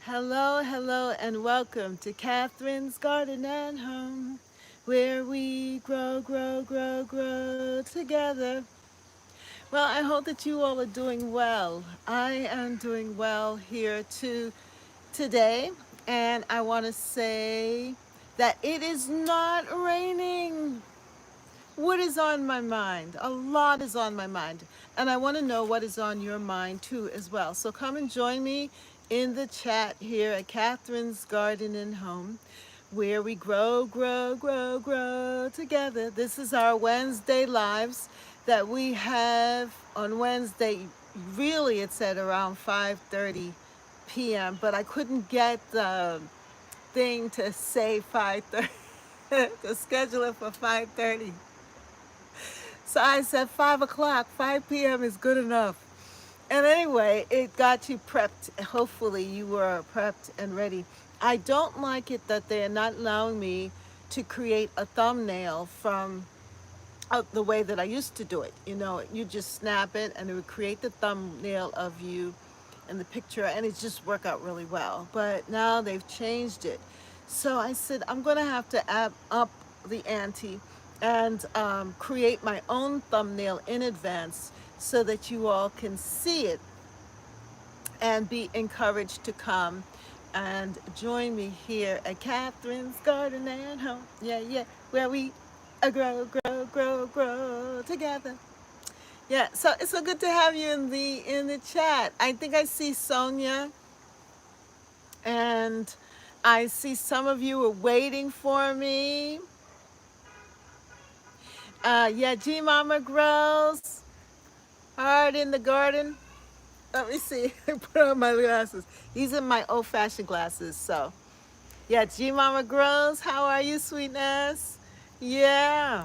Hello, hello, and welcome to Catherine's Garden and Home, where we grow, grow, grow, grow together. Well, I hope that you all are doing well. I am doing well here too today, and I want to say that it is not raining. What is on my mind? A lot is on my mind. And I want to know what is on your mind too as well. So come and join me in the chat here at Catherine's Garden and Home, where we grow, grow, grow, grow together. This is our Wednesday lives that we have on Wednesday. Really, it's at around 5:30 p.m., but I couldn't get the thing to say 5:30 to schedule it for 5:30. So I said 5 o'clock, 5 p.m. is good enough. And anyway, it got you prepped. Hopefully, you were prepped and ready. I don't like it that they're not allowing me to create a thumbnail from the way that I used to do it. You know, you just snap it and it would create the thumbnail of you and the picture, and it just worked out really well. But now they've changed it. So I said, I'm going to have to up the ante and create my own thumbnail in advance so that you all can see it and be encouraged to come and join me here at Catherine's Garden and Home. Yeah, yeah, where we grow, grow, grow, grow together. Yeah, so it's so good to have you in the chat. I think I see Sonia, and I see some of you are waiting for me. Yeah, G Mama Grows, Hard in the Garden. Let me see. Put on my glasses. These are my old-fashioned glasses. So, yeah, G Mama Grows. How are you, sweetness? Yeah,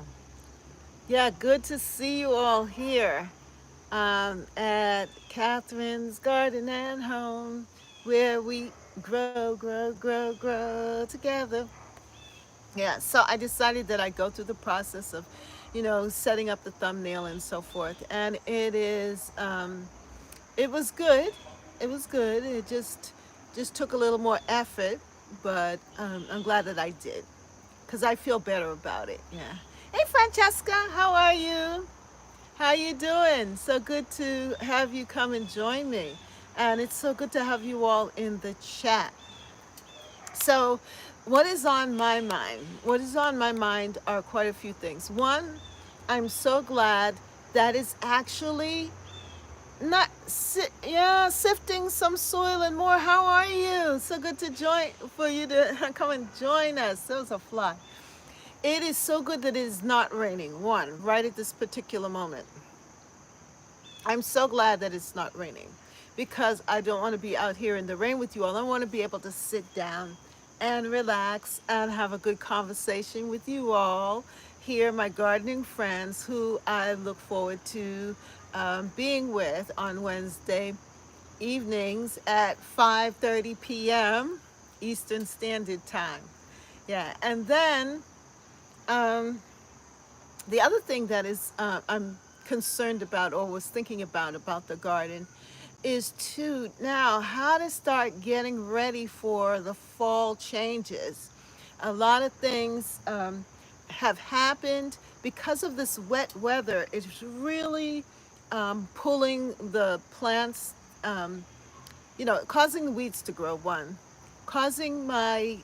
yeah. Good to see you all here at Catherine's Garden and Home, where we grow, grow, grow, grow together. Yeah. So I decided that I go through the process of, setting up the thumbnail and so forth, and it was good. It was good. It just took a little more effort, but I'm glad that I did because I feel better about it. Yeah. Hey, Francesca, how are you? How you doing? So good to have you come and join me, and it's so good to have you all in the chat. So, what is on my mind? What is on my mind are quite a few things. One, I'm so glad that it's actually not yeah, sifting some soil and more. How are you? So good to join for you to come and join us. There was a fly. It is so good that it is not raining. One, right at this particular moment. I'm so glad that it's not raining because I don't want to be out here in the rain with you all. I want to be able to sit down and relax and have a good conversation with you all here, my gardening friends who I look forward to being with on Wednesday evenings at 5:30 p.m. Eastern Standard Time. Yeah, and then the other thing that is I'm concerned about or was thinking about the garden is to now how to start getting ready for the fall changes. A lot of things have happened because of this wet weather. It's really pulling the plants, causing the weeds to grow, one, causing my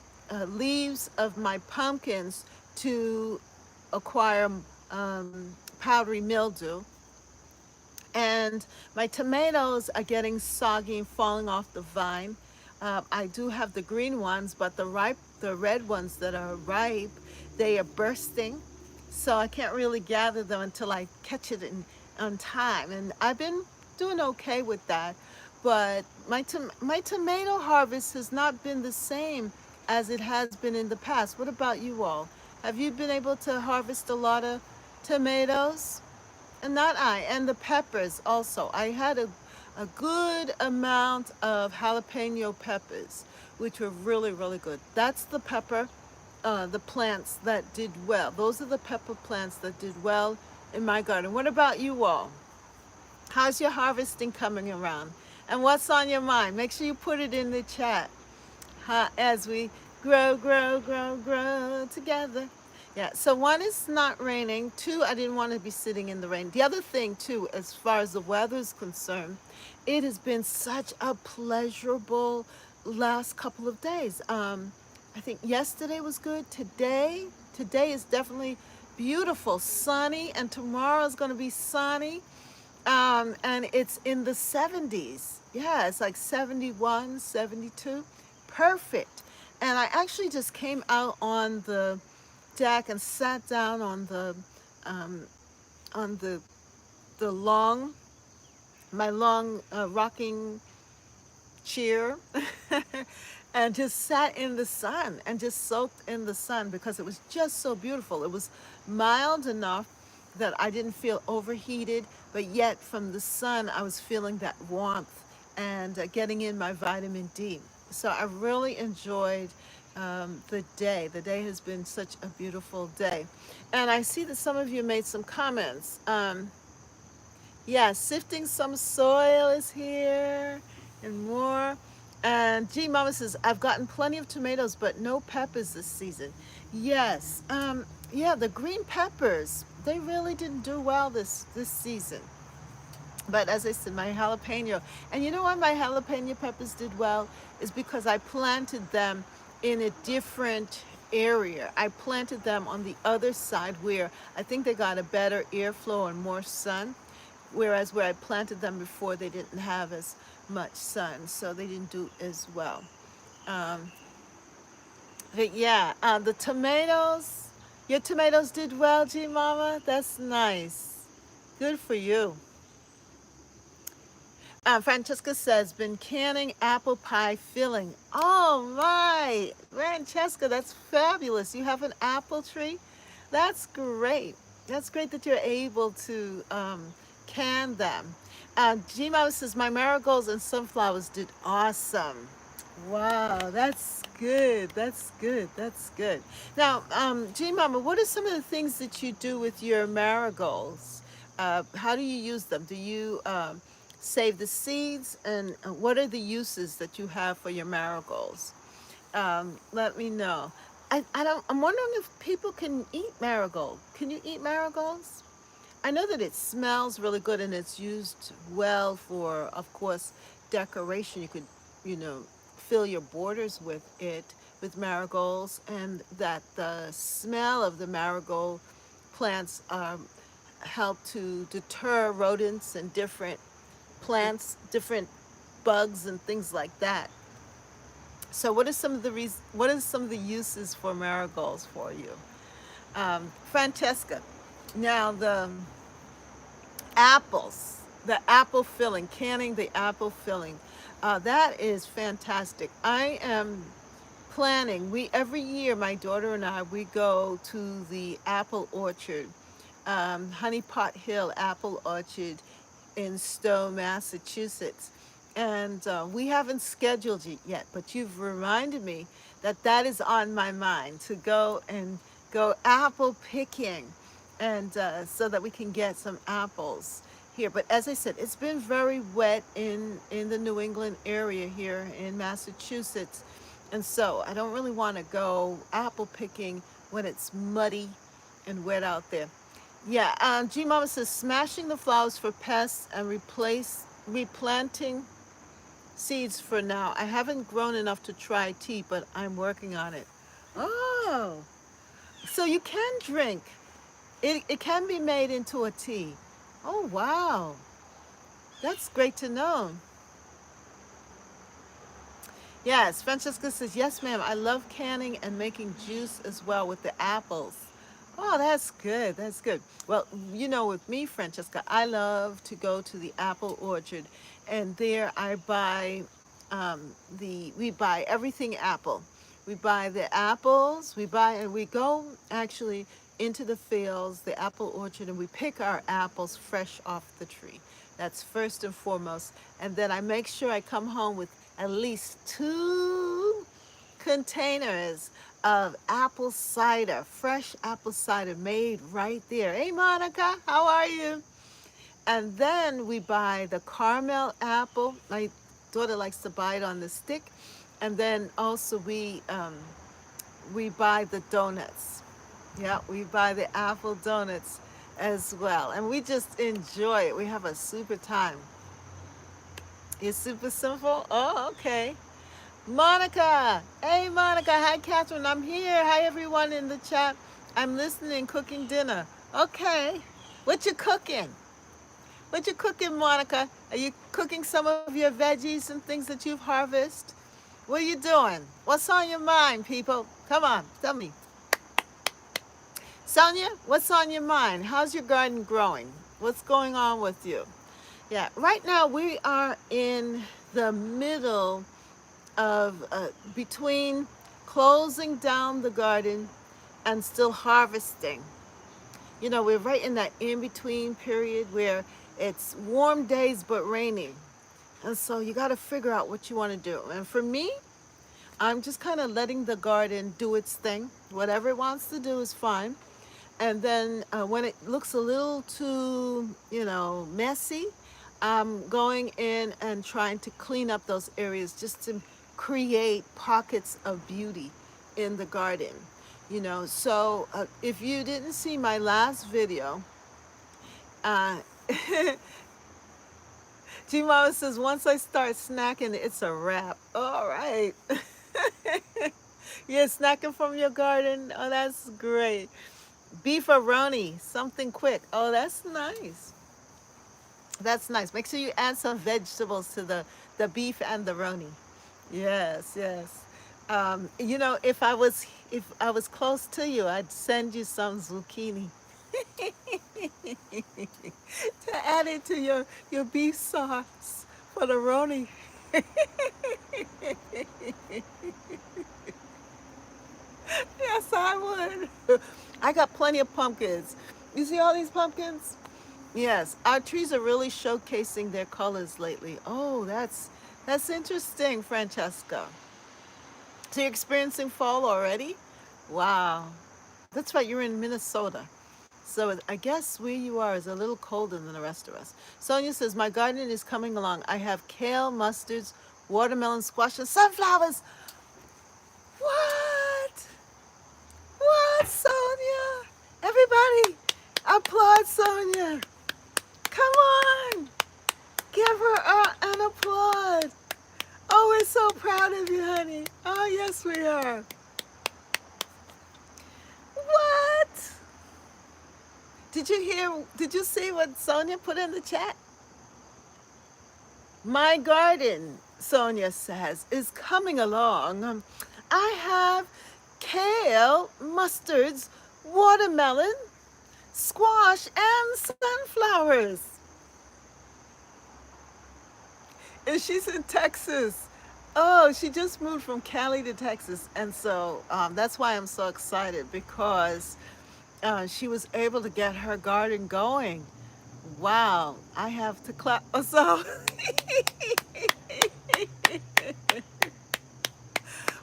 leaves of my pumpkins to acquire powdery mildew, and my tomatoes are getting soggy and falling off the vine. I do have the green ones, but the red ones that are ripe, they are bursting. So I can't really gather them until I catch it on time. And I've been doing okay with that. But my tomato harvest has not been the same as it has been in the past. What about you all? Have you been able to harvest a lot of tomatoes? And not I, and the peppers also. I had a good amount of jalapeno peppers, which were really, really good. That's the pepper, the plants that did well. Those are the pepper plants that did well in my garden. What about you all? How's your harvesting coming around? And what's on your mind? Make sure you put it in the chat. as we grow, grow, grow, grow together. Yeah, so one is not raining. Two, I didn't want to be sitting in the rain. The other thing, too, as far as the weather is concerned, it has been such a pleasurable last couple of days. I think yesterday was good. Today is definitely beautiful, sunny, and tomorrow is going to be sunny. And it's in the 70s. Yeah, it's like 71, 72. Perfect. And I actually just came out on the deck and sat down um, on the long, my long rocking chair and just sat in the sun and just soaked in the sun because it was just so beautiful. It was mild enough that I didn't feel overheated, but yet from the sun I was feeling that warmth and getting in my vitamin D. So I really enjoyed the day. The day has been such a beautiful day. And I see that some of you made some comments. Yeah, sifting some soil is here and more. And G Mama says, I've gotten plenty of tomatoes, but no peppers this season. Yes, yeah, the green peppers, they really didn't do well this season. But as I said, my jalapeno, and you know why my jalapeno peppers did well is because I planted them in a different area. I planted them on the other side where I think they got a better airflow and more sun. Whereas where I planted them before, they didn't have as much sun, so they didn't do as well. Um, but yeah, the tomatoes, your tomatoes did well, G Mama. That's nice. Good for you. Francesca says, been canning apple pie filling. Oh my, Francesca, that's fabulous. You have an apple tree? That's great. That's great that you're able to can them. G-Mama says, my marigolds and sunflowers did awesome. Wow, that's good. That's good. That's good. Now, G-Mama, what are some of the things that you do with your marigolds? How do you use them? Do you save the seeds? And what are the uses that you have for your marigolds? Let me know. I'm wondering if people can eat marigold. Can you eat marigolds? I know that it smells really good and it's used well for, of course, decoration. You could, you know, fill your borders with it, with marigolds, and that the smell of the marigold plants help to deter rodents and different plants, different bugs and things like that. So, what are some of the what are some of the uses for marigolds for you, Francesca? Now apples, the apple filling, canning the apple filling, that is fantastic. I am planning. We every year, my daughter and I, we go to the apple orchard, Honey Pot Hill Apple Orchard in Stowe, Massachusetts. And we haven't scheduled it yet, but you've reminded me that that is on my mind to go and go apple picking and so that we can get some apples here. But as I said, it's been very wet in the New England area here in Massachusetts. And so I don't really want to go apple picking when it's muddy and wet out there. Yeah, G Mama says smashing the flowers for pests and replanting seeds for now. I haven't grown enough to try tea, but I'm working on it. Oh, so you can drink. It can be made into a tea. Oh, wow. That's great to know. Yes, Francesca says, yes, ma'am. I love canning and making juice as well with the apples. Oh, that's good. That's good. Well, you know, with me, Francesca, I love to go to the apple orchard, and there I buy we buy everything apple. We buy the apples. And we go actually into the fields, the apple orchard, and we pick our apples fresh off the tree. That's first and foremost. And then I make sure I come home with at least 2 containers of apple cider, fresh apple cider made right there. Hey, Monica, how are you? And then we buy the caramel apple. My daughter likes to buy it on the stick. And then also we buy the donuts. Yeah, we buy the apple donuts as well. And we just enjoy it. We have a super time. It's super simple. Oh, okay. Monica. Hey, Monica. Hi, Catherine. I'm here. Hi, everyone in the chat. I'm listening, cooking dinner. Okay. What you cooking? What you cooking, Monica? Are you cooking some of your veggies and things that you've harvested? What are you doing? What's on your mind, people? Come on, tell me. Sonia, what's on your mind? How's your garden growing? What's going on with you? Yeah, right now we are in the middle of between closing down the garden and still harvesting. You know, we're right in that in between period where it's warm days but rainy. And so you got to figure out what you want to do. And for me, I'm just kind of letting the garden do its thing. Whatever it wants to do is fine. And then when it looks a little too, messy, I'm going in and trying to clean up those areas just to create pockets of beauty in the garden. So if you didn't see my last video, uh, G Mama says, once I start snacking, it's a wrap. All right. You're snacking from your garden? Oh, that's great. Beefaroni, something quick. Oh, that's nice. That's nice. Make sure you add some vegetables to the beef and the roni. Yes, yes. If I was close to you, I'd send you some zucchini to add it to your beef sauce for the roni. Yes, I would. I got plenty of pumpkins. You see all these pumpkins? Yes, our trees are really showcasing their colors lately. Oh, that's interesting, Francesca. So you're experiencing fall already? Wow. That's right, you're in Minnesota. So I guess where you are is a little colder than the rest of us. Sonia says, my garden is coming along. I have kale, mustards, watermelon, squash, and sunflowers. What? What, Sonia? Everybody, applaud Sonia. Come on. Give her an applaud. Oh, we're so proud of you, honey. Oh, yes, we are. What? Did you see what Sonia put in the chat? My garden, Sonia says, is coming along. I have kale, mustards, watermelon, squash, and sunflowers. And she's in Texas. Oh, she just moved from Cali to Texas. And so that's why I'm so excited because she was able to get her garden going. Wow, I have to clap myself.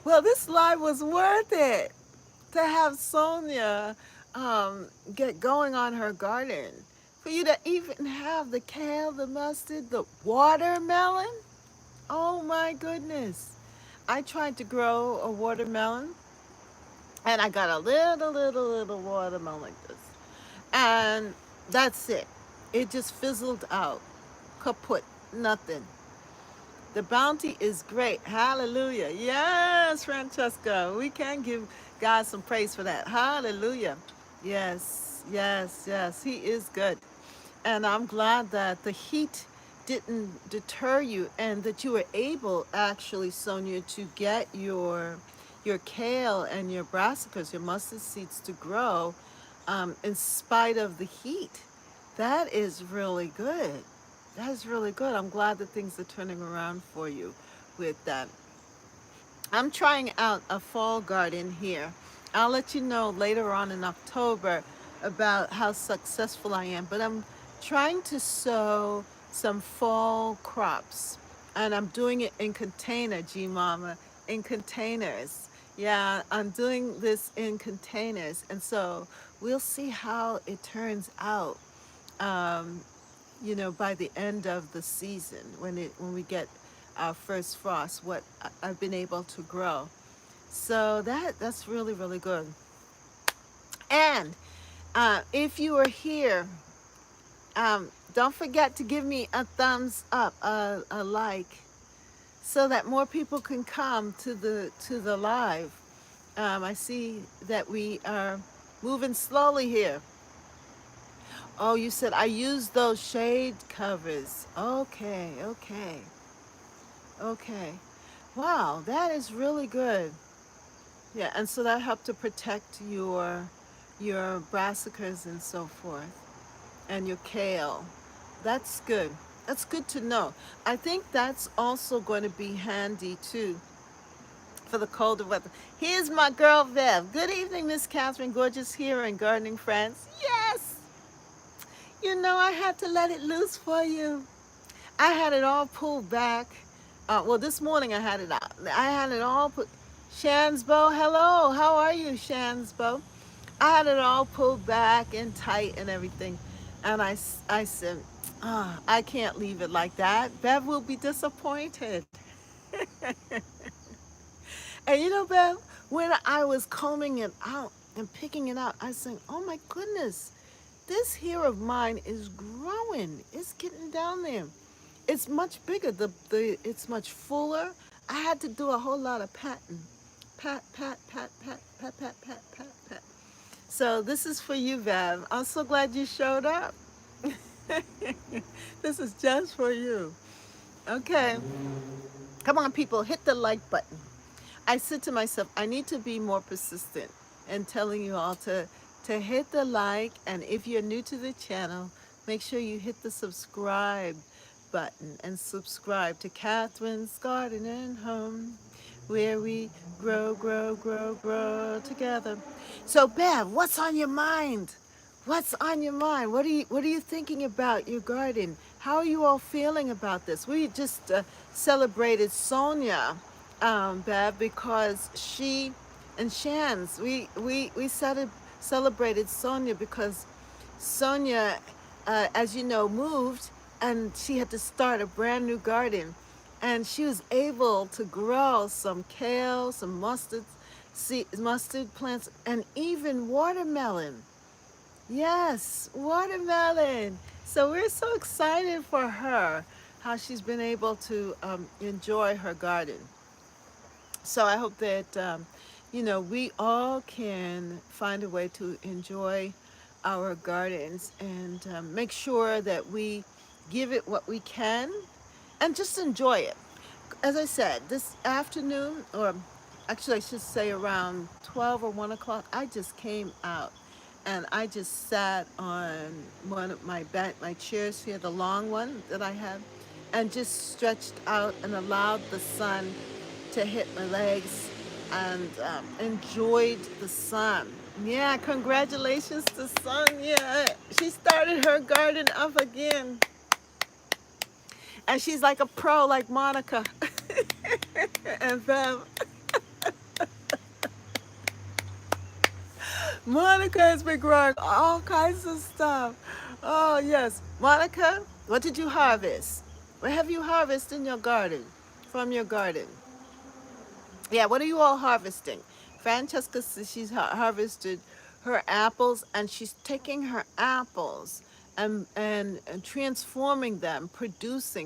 Well, this live was worth it to have Sonia get going on her garden. For you to even have the kale, the mustard, the watermelon. Oh my goodness. I tried to grow a watermelon and I got a little watermelon like this. And that's it. It just fizzled out. Kaput. Nothing. The bounty is great. Hallelujah. Yes, Francesca. We can give God some praise for that. Hallelujah. Yes, yes, yes. He is good. And I'm glad that the heat didn't deter you and that you were able actually, Sonia, to get your kale and your brassicas, your mustard seeds to grow in spite of the heat. That is really good. That is really good. I'm glad that things are turning around for you with that. I'm trying out a fall garden here. I'll let you know later on in October about how successful I am, but I'm trying to sow some fall crops and I'm doing it in container, G Mama, in containers. Yeah, I'm doing this in containers and so we'll see how it turns out. By the end of the season when we get our first frost, what I've been able to grow. So that's really, really good. And if you are here, don't forget to give me a thumbs up, a like, so that more people can come to the live. I see that we are moving slowly here. Oh, you said I used those shade covers. Okay, okay, okay. Wow, that is really good. Yeah, and so that helped to protect your brassicas and so forth, and your kale. That's good. That's good to know. I think that's also going to be handy too for the colder weather. Here's my girl Bev. Good evening, Miss Catherine. Gorgeous here in Gardening Friends. Yes, you know I had to let it loose for you. I had it all pulled back. Well, this morning I had it out. I had it all put. Shansbo, hello. How are you, Shansbo? I had it all pulled back and tight and everything. And I said, I can't leave it like that. Bev will be disappointed. And you know, Bev, when I was combing it out and picking it out, I said, oh my goodness, this hair of mine is growing. It's getting down there. It's much bigger. It's much fuller. I had to do a whole lot of patting. Pat, pat, pat, pat, pat, pat, pat, pat, pat. So this is for you, Bev. I'm so glad you showed up. This is just for you. Okay. Come on, people, hit the like button. I said to myself, I need to be more persistent in telling you all to hit the like. And if you're new to the channel, make sure you hit the subscribe button and subscribe to Catherine's Garden and Home, where we grow, grow, grow, grow together. So, Bev, what's on your mind? What's on your mind? What are you thinking about your garden? How are you all feeling about this? We just celebrated Sonia, Bev, because she and Shans, celebrated Sonia because Sonia, as you know, moved and she had to start a brand new garden. And she was able to grow some kale, some mustard plants, and even watermelon. Yes, watermelon. So we're so excited for her, how she's been able to enjoy her garden. So I hope that, we all can find a way to enjoy our gardens and make sure that we give it what we can and just enjoy it. As I said, this afternoon, or actually I should say around 12 or 1 o'clock, I just came out and I just sat on one of my chairs here, the long one that I have, and just stretched out and allowed the sun to hit my legs and enjoyed the sun. Yeah, congratulations to Sonia. She started her garden up again. And she's like a pro, like Monica and Bev. Monica has been growing all kinds of stuff. Oh, yes. Monica, what did you harvest? What have you harvested in your garden, from your garden? Yeah, what are you all harvesting? Francesca says she's harvested her apples, and she's taking her apples and transforming them,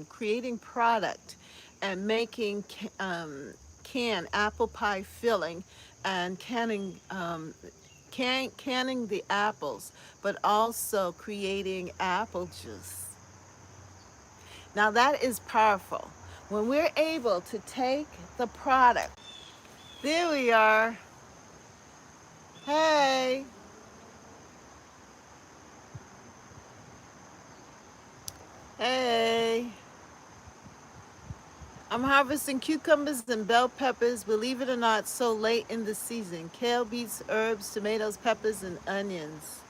creating product, and making apple pie filling, and canning the apples, but also creating apple juice. Now that is powerful. When we're able to take the product, there we are. Hey, hey. I'm harvesting cucumbers and bell peppers, believe it or not, so late in the season. Kale, beets, herbs, tomatoes, peppers, and onions.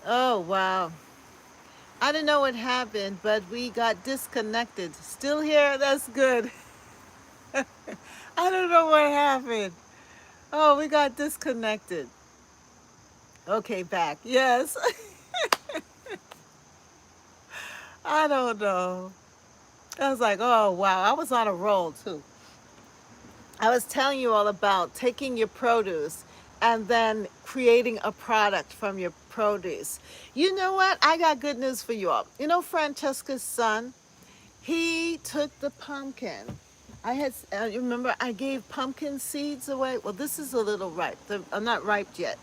Oh, wow. I don't know what happened, but we got disconnected. Still here? That's good. I don't know what happened. Oh, we got disconnected. Okay, back. Yes. I don't know. I was like, oh wow, I was on a roll too. I was telling you all about taking your produce and then creating a product from your produce. You know what? I got good news for you all. You know, Francesca's son, he took the pumpkin. You remember, I gave pumpkin seeds away. Well, this is a little ripe. I'm not ripe yet,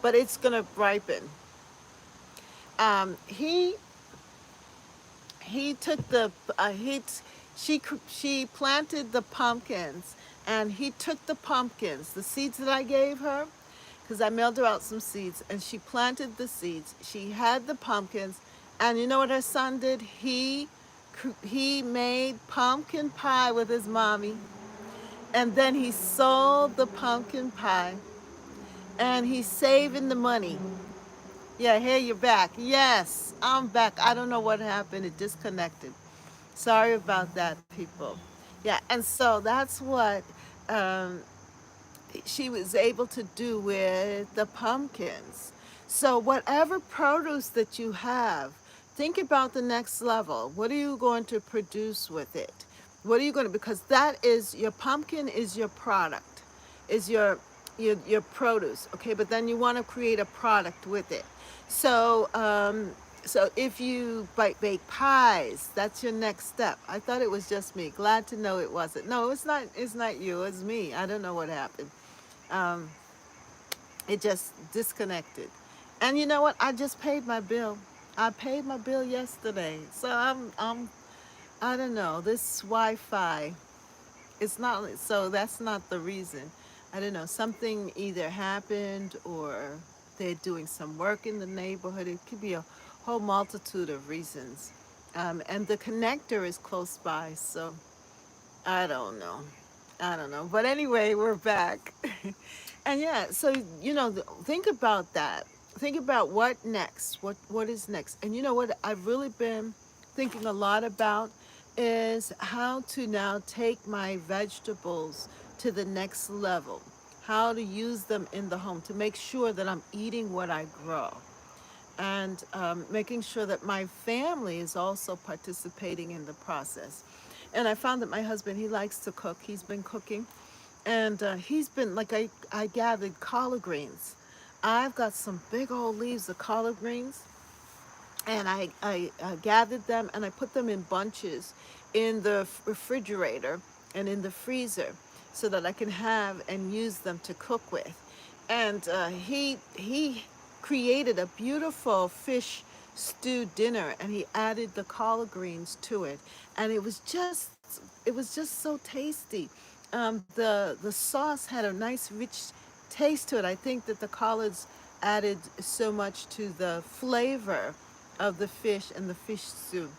but it's gonna ripen. Um, he he took the he she planted the pumpkins, and he took the pumpkins, the seeds that I gave her, because I mailed her out some seeds, and she planted the seeds. She had the pumpkins, and you know what her son did? He made pumpkin pie with his mommy, and then he sold the pumpkin pie, and he's saving the money. Yeah, here you're back. Yes, I'm back. I don't know what happened. It disconnected. Sorry about that, people. Yeah, and so that's what um, she was able to do with the pumpkins. So, whatever produce that you have, think about the next level. What are you going to produce with it? What are you going to, because that is your pumpkin, is your product, is your produce, okay? But then you want to create a product with it. So, so if you bake pies, that's your next step. I thought it was just me. Glad to know it wasn't. No, it's not. It's not you. It's me. I don't know what happened. Um, it just disconnected. And you know what? I just paid my bill. I paid my bill yesterday. So I don't know. This Wi-Fi, it's not, so that's not the reason. I don't know. Something either happened or they're doing some work in the neighborhood. It could be a whole multitude of reasons. And the connector is close by, so I don't know. I don't know. But anyway, we're back. And yeah, so think about that. Think about what next. What is next? And you know what I've really been thinking a lot about is how to now take my vegetables to the next level. How to use them in the home to make sure that I'm eating what I grow, and making sure that my family is also participating in the process. And I found that my husband, he likes to cook. He's been cooking, and he's been like, I gathered collard greens. I've got some big old leaves of collard greens, and I gathered them and I put them in bunches in the refrigerator and in the freezer so that I can have and use them to cook with. And he created a beautiful fish stew dinner, and he added the collard greens to it, and it was just so tasty. The sauce had a nice rich taste to it. I think that the collards added so much to the flavor of the fish and the fish stew.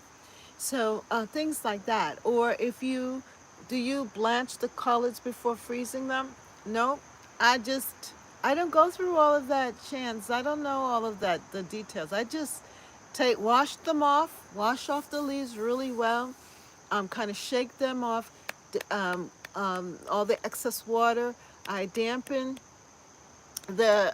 So things like that. Or if you do, you blanch the collards before freezing them? No, I just I don't go through all of that, Chance. I don't know all of that, the details. I just wash them off, wash off the leaves really well, kind of shake them off, all the excess water. I dampen the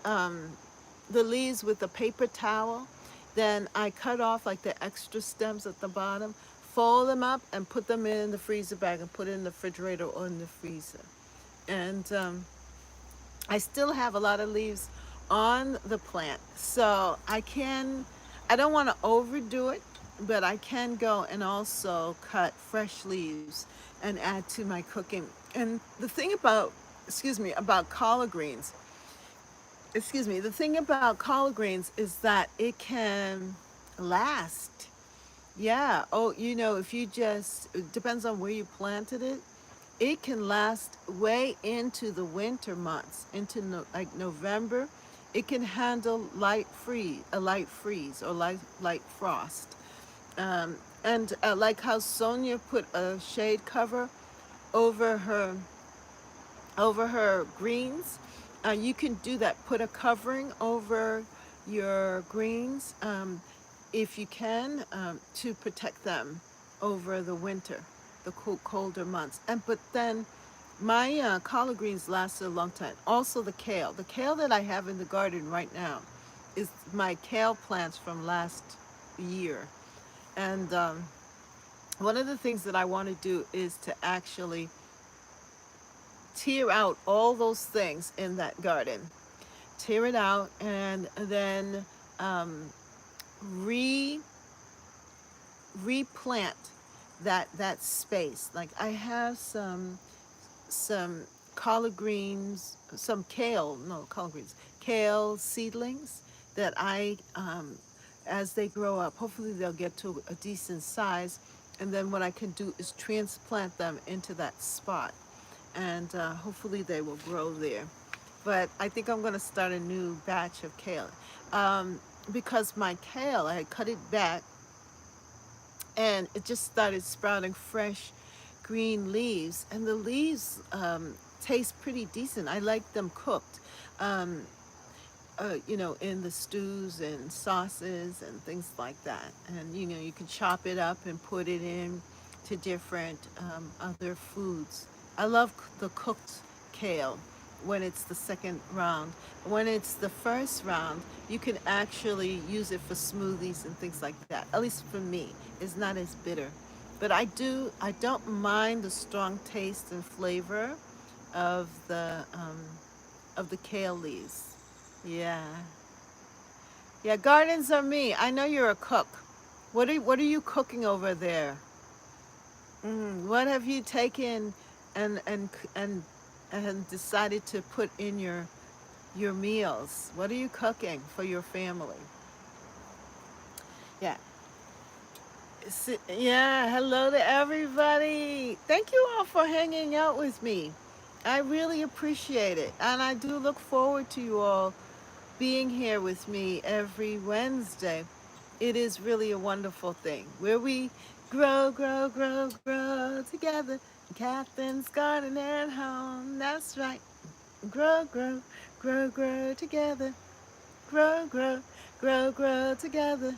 the leaves with a paper towel. Then I cut off like the extra stems at the bottom, fold them up, and put them in the freezer bag and put it in the refrigerator or in the freezer. And I still have a lot of leaves on the plant, so I don't want to overdo it, but I can go and also cut fresh leaves and add to my cooking. And the thing about, excuse me, about collard greens, the thing about collard greens is that it can last. Yeah. Oh, if you just, it depends on where you planted it. It can last way into the winter months, into like November. It can handle a light freeze or light frost. And like how Sonia put a shade cover over her greens, you can do that. Put a covering over your greens, if you can, to protect them over the winter, the colder months. But then my collard greens lasted a long time. Also the kale that I have in the garden right now is my kale plants from last year, and one of the things that I want to do is to actually tear out all those things in that garden, tear it out, and then um, re replant that space. Like I have some collard greens, some kale, no collard greens, kale seedlings that as they grow up, hopefully they'll get to a decent size, and then what I can do is transplant them into that spot, and hopefully they will grow there. But I think I'm going to start a new batch of kale, um, because my kale, I had cut it back and it just started sprouting fresh green leaves, and the leaves taste pretty decent. I like them cooked, um, in the stews and sauces and things like that. And you can chop it up and put it in to different other foods. I love the cooked kale when it's the second round. When it's the first round, you can actually use it for smoothies and things like that. At least for me, it's not as bitter. But I don't mind the strong taste and flavor of the kale leaves. Yeah. Yeah, gardens are me. I know you're a cook. What are you cooking over there? What have you taken and and and and decided to put in your meals? What are you cooking for your family? Yeah. Yeah, hello to everybody. Thank you all for hanging out with me. I really appreciate it. And I do look forward to you all being here with me every Wednesday. It is really a wonderful thing where we grow, grow, grow, grow together. Catherine's Garden at Home. That's right. Grow, grow, grow, grow together. Grow, grow, grow, grow together.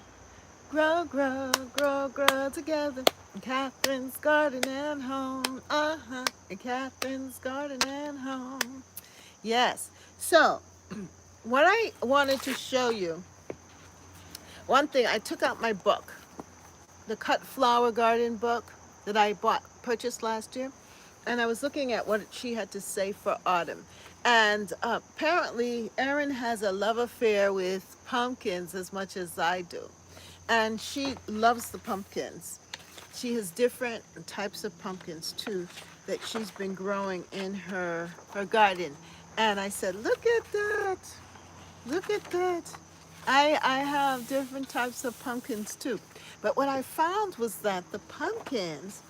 Grow, grow, grow, grow together. Catherine's Garden at Home. Uh-huh. Catherine's Garden at Home. Yes. So, what I wanted to show you, one thing, I took out my book, the Cut Flower Garden book that I purchased last year, and I was looking at what she had to say for autumn. And apparently, Erin has a love affair with pumpkins as much as I do. And she loves the pumpkins. She has different types of pumpkins too that she's been growing in her garden. And I said, look at that. Look at that. I have different types of pumpkins too. But what I found was that the pumpkins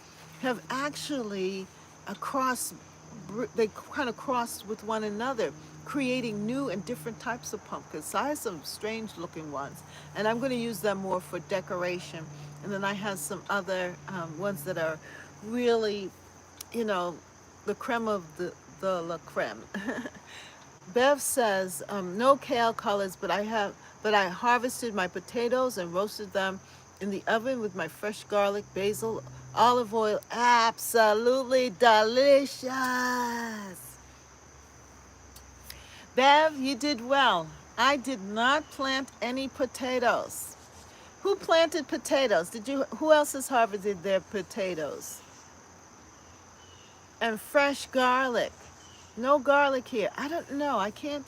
have actually across they kind of crossed with one another, creating new and different types of pumpkins. So I have some strange looking ones, and I'm going to use them more for decoration. And then I have some other ones that are really, you know, the creme of the la creme. Bev says, no kale colors, but I harvested my potatoes and roasted them in the oven with my fresh garlic, basil, olive oil. Absolutely delicious. Bev, you did well. I did not plant any potatoes. Who planted potatoes? Who else has harvested their potatoes? And fresh garlic. No garlic here. I don't know. I can't.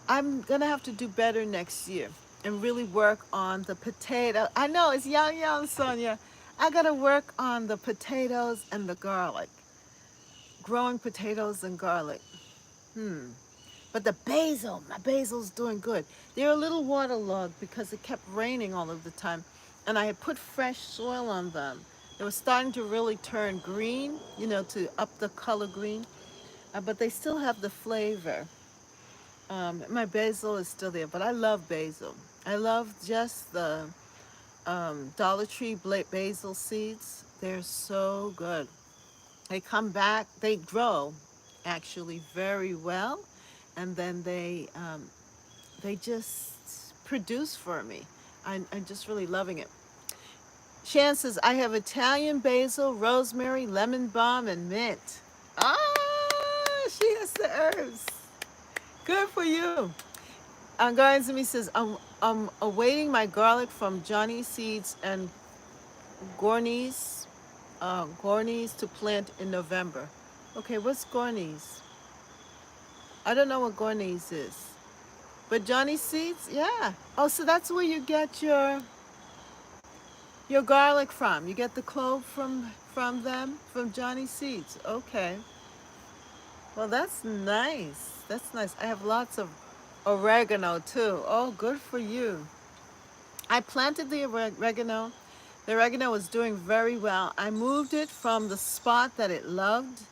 I'm gonna have to do better next year and really work on the potato. I know it's young, Sonia. I gotta work on the potatoes and the garlic. Growing potatoes and garlic. Hmm. But the basil, my basil's doing good. They're a little waterlogged because it kept raining all of the time, and I had put fresh soil on them. They were starting to really turn green, to up the color green, but they still have the flavor. My basil is still there, but I love basil. I love just the Dollar Tree basil seeds. They're so good. They come back, they grow actually very well, and then they just produce for me. I'm just really loving it. Shan says, I have Italian basil, rosemary, lemon balm, and mint. Ah, she has the herbs. Good for you. Gardens and Me says, I'm awaiting my garlic from Johnny Seeds and Gornies. Gornies to plant in November. Okay, what's Gornies? I don't know what Gornies is. But Johnny seeds, yeah. Oh, so that's where you get your garlic from. You get the clove from them, from Johnny seeds. Okay. Well, that's nice. That's nice. I have lots of oregano too. Oh, good for you. I planted the oregano. The oregano was doing very well. I moved it from the spot that it loved,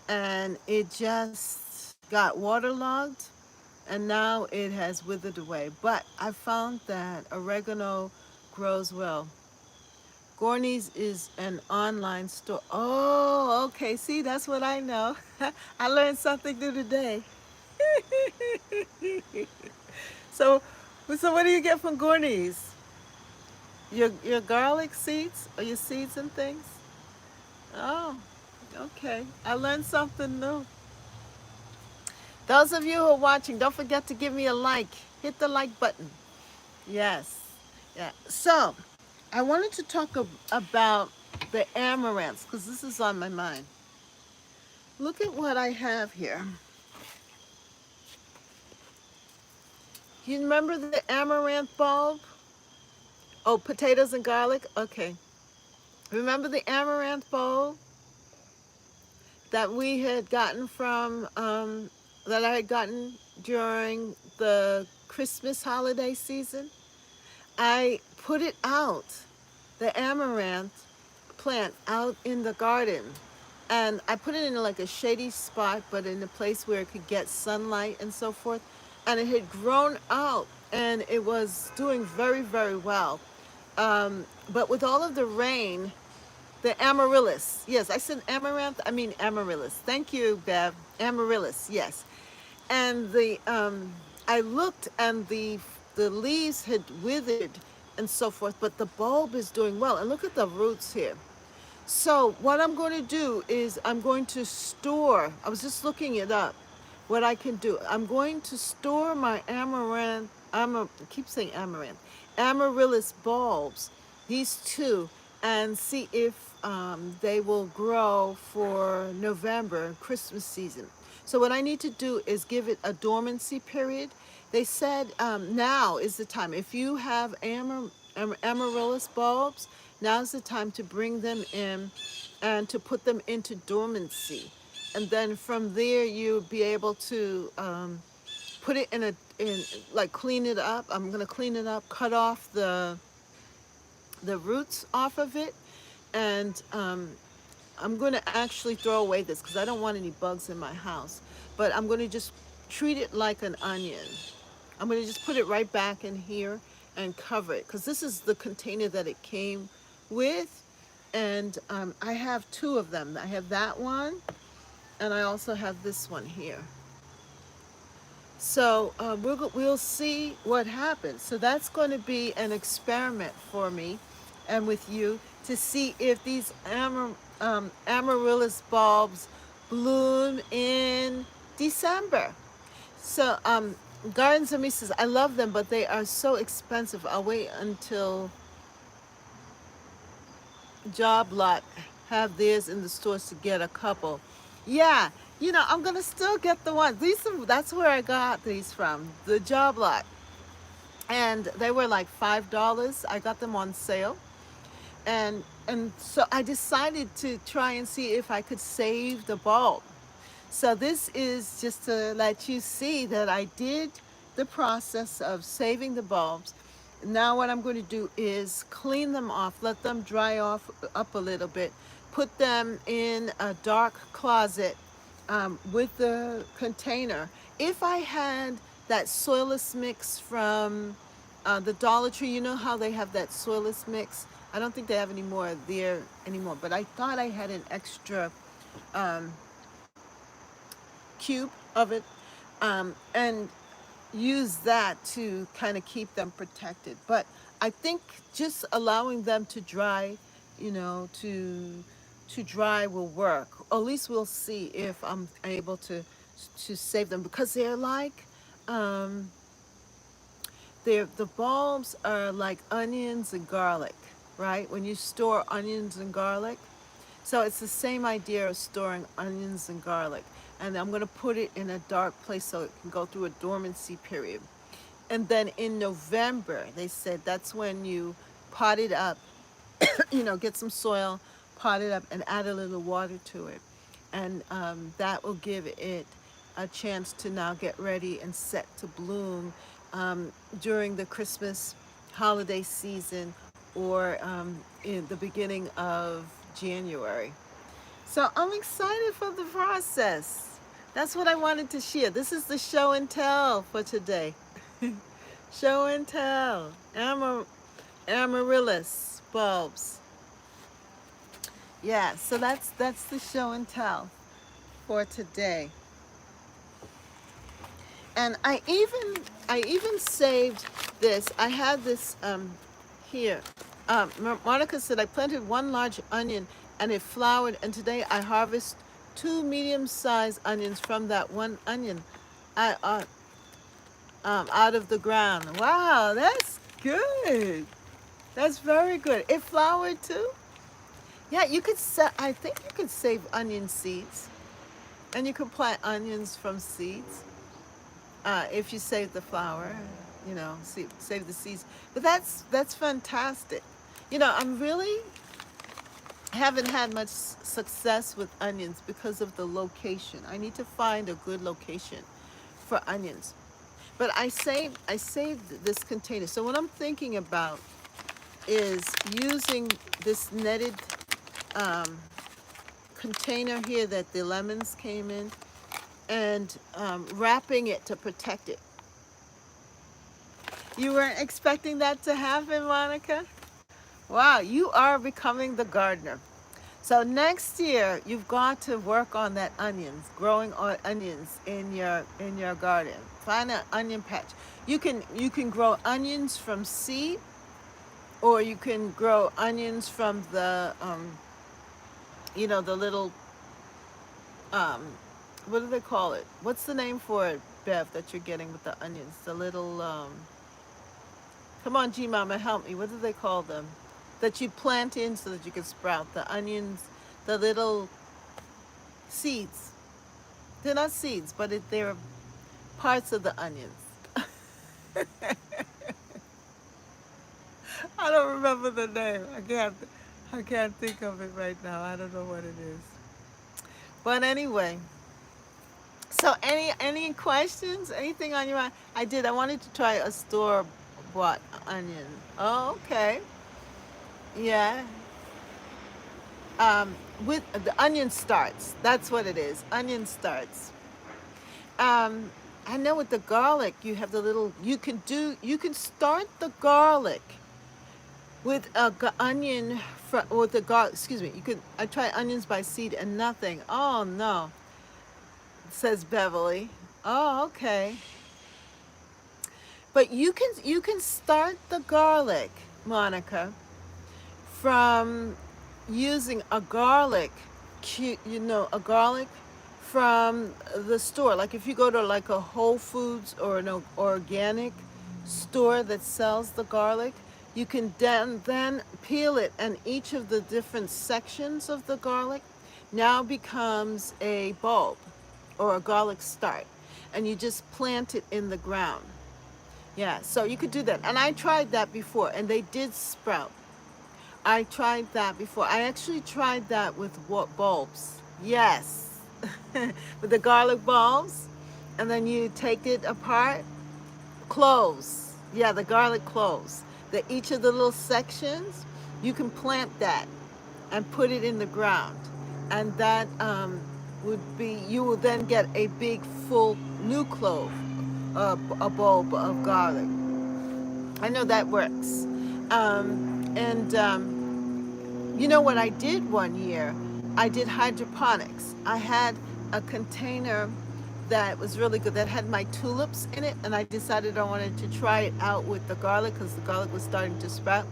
and it just got waterlogged, and now it has withered away. But I found that oregano grows well. Gorney's is an online store. Oh, okay. See, that's what I know. I learned something new today. so, so what do you get from Gorney's? Your garlic seeds or your seeds and things? Oh, okay. I learned something new. Those of you who are watching, don't forget to give me a like. Hit the like button. Yes. Yeah. So, I wanted to talk about the amaranths because this is on my mind. Look at what I have here. You remember the amaranth bulb? Oh, potatoes and garlic? Okay. Remember the amaranth bulb that we had gotten that I had gotten during the Christmas holiday season? I put it out, the amaranth plant out in the garden. And I put it in like a shady spot, but in a place where it could get sunlight and so forth. And it had grown out and it was doing very, very well. But with all of the rain, the amaryllis, yes, I said amaranth, I mean amaryllis. Thank you, Bev. Amaryllis, yes. And I looked and the leaves had withered and so forth, but the bulb is doing well. And look at the roots here. So what I'm going to do is I'm going to store, I was just looking it up, what I can do. I'm going to store my amaranth, I keep saying amaranth, amaryllis bulbs, these two, and see if they will grow for November, Christmas season. So what I need to do is give it a dormancy period. They said now is the time. If you have amaryllis bulbs, now's the time to bring them in and to put them into dormancy. And then from there, you'll be able to put it like clean it up. I'm going to clean it up, cut off the roots off of it. And I'm going to actually throw away this because I don't want any bugs in my house. But I'm going to just treat it like an onion. I'm going to just put it right back in here and cover it because this is the container that it came with. And I have two of them. I have that one and I also have this one here. So we'll see what happens. So that's going to be an experiment for me and with you to see if these amaryllis bulbs bloom in December. So Gardens of Me says, I love them, but they are so expensive. I'll wait until Job Lot have theirs in the stores to get a couple. Yeah, I'm gonna still get the ones. That's where I got these from, the Job Lot. And they were like $5. I got them on sale. And so I decided to try and see if I could save the bulb. So this is just to let you see that I did the process of saving the bulbs. Now what I'm going to do is clean them off, let them dry off up a little bit, put them in a dark closet with the container. If I had that soilless mix from the Dollar Tree, you know how they have that soilless mix? I don't think they have any more there anymore, but I thought I had an extra cube of it and use that to kind of keep them protected. But I think just allowing them to dry, to dry will work. Or at least we'll see if I'm able to save them because they're like the bulbs are like onions and garlic, right? When you store onions and garlic, So it's the same idea of storing onions and garlic. And I'm going to put it in a dark place so it can go through a dormancy period. And then in November, they said that's when you pot it up, get some soil, pot it up, and add a little water to it. And that will give it a chance to now get ready and set to bloom during the Christmas holiday season or in the beginning of January. So I'm excited for the process. That's what I wanted to share. This is the show and tell for today. Show and tell. Amaryllis bulbs. Yeah, so that's the show and tell for today. And I even saved this. I had this here. Monica said I planted one large onion and it flowered, and today I harvest two medium-sized onions from that one onion I out of the ground. Wow, that's good. That's very good. It flowered too. Yeah, you could. I think you could save onion seeds, and you could plant onions from seeds if you save the flower. Save the seeds. But that's fantastic. I'm really haven't had much success with onions because of the location. I need to find a good location for onions. But I saved this container. So what I'm thinking about is using this netted um, container here that the lemons came in and wrapping it to protect it. You weren't expecting that to happen, Monica? Wow, you are becoming the gardener. So next year, you've got to work on that growing onions in your garden. Find an onion patch. You can grow onions from seed, or you can grow onions from the little um, what do they call it? What's the name for it, Bev? That you're getting with the onions, the little come on, G Mama, help me. What do they call them? That you plant in so that you can sprout the onions, the little seeds. They're not seeds, but they're parts of the onions. I don't remember the name. I can't think of it right now. I don't know what it is. But anyway, so any questions? Anything on your mind? I wanted to try a store bought onion. Oh, okay. Yeah. With the onion starts. That's what it is. Onion starts. Um, I know with the garlic, you have the little. You can start the garlic with onion with the garlic. Excuse me. You could. I try onions by seed and nothing. Oh no, says Beverly. Oh, okay. But you can start the garlic, Monica, from using a garlic from the store. Like if you go to like a Whole Foods or an organic store that sells the garlic, you can then peel it, and each of the different sections of the garlic now becomes a bulb or a garlic start, and you just plant it in the ground. Yeah, so you could do that. And I tried that before, and they did sprout. I tried that before. I actually tried that with what bulbs? Yes, with the garlic bulbs, and then you take it apart. Cloves. Yeah, the garlic cloves. Each of the little sections, you can plant that and put it in the ground, and that you will then get a big full new clove, a bulb of garlic. I know that works. And you know what I did one year? I did hydroponics. I had a container that was really good that had my tulips in it, and I decided I wanted to try it out with the garlic because the garlic was starting to sprout.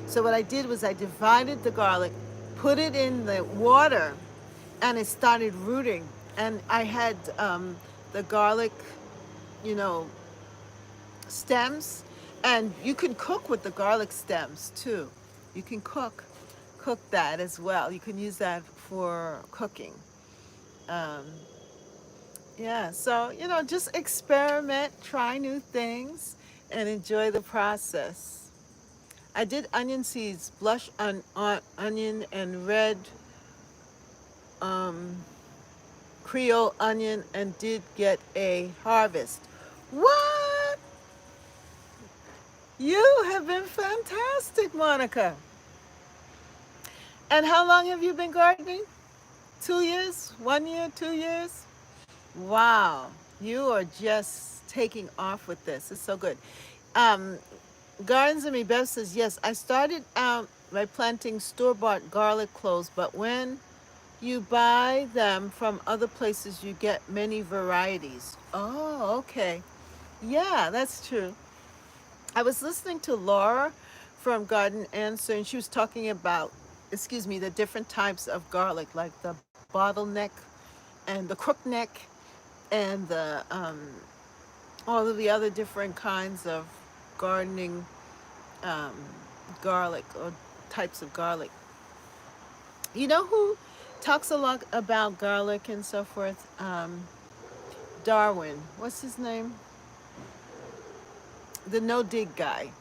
So what I did was I divided the garlic, put it in the water, and it started rooting. And I had the garlic, you know, stems, and you can cook with the garlic stems too. You can cook that as well. You can use that for cooking. Um, yeah, so, just experiment, try new things, and enjoy the process. I did onion seeds, blush on onion and red um, Creole onion, and did get a harvest. What? You have been fantastic, Monica. And how long have you been gardening? 2 years? 1 year? 2 years? Wow. You are just taking off with this. It's so good. Um, Gardens and Me Bev says, yes, I started out by planting store-bought garlic cloves, but when you buy them from other places, you get many varieties. Oh, okay. Yeah, that's true. I was listening to Laura from Garden Answer, and she was talking about, excuse me, the different types of garlic, like the bottleneck and the crook neck and the all of the other different kinds of gardening um, garlic or types of garlic. You know who talks a lot about garlic and so forth? Darwin. What's his name? The no dig guy.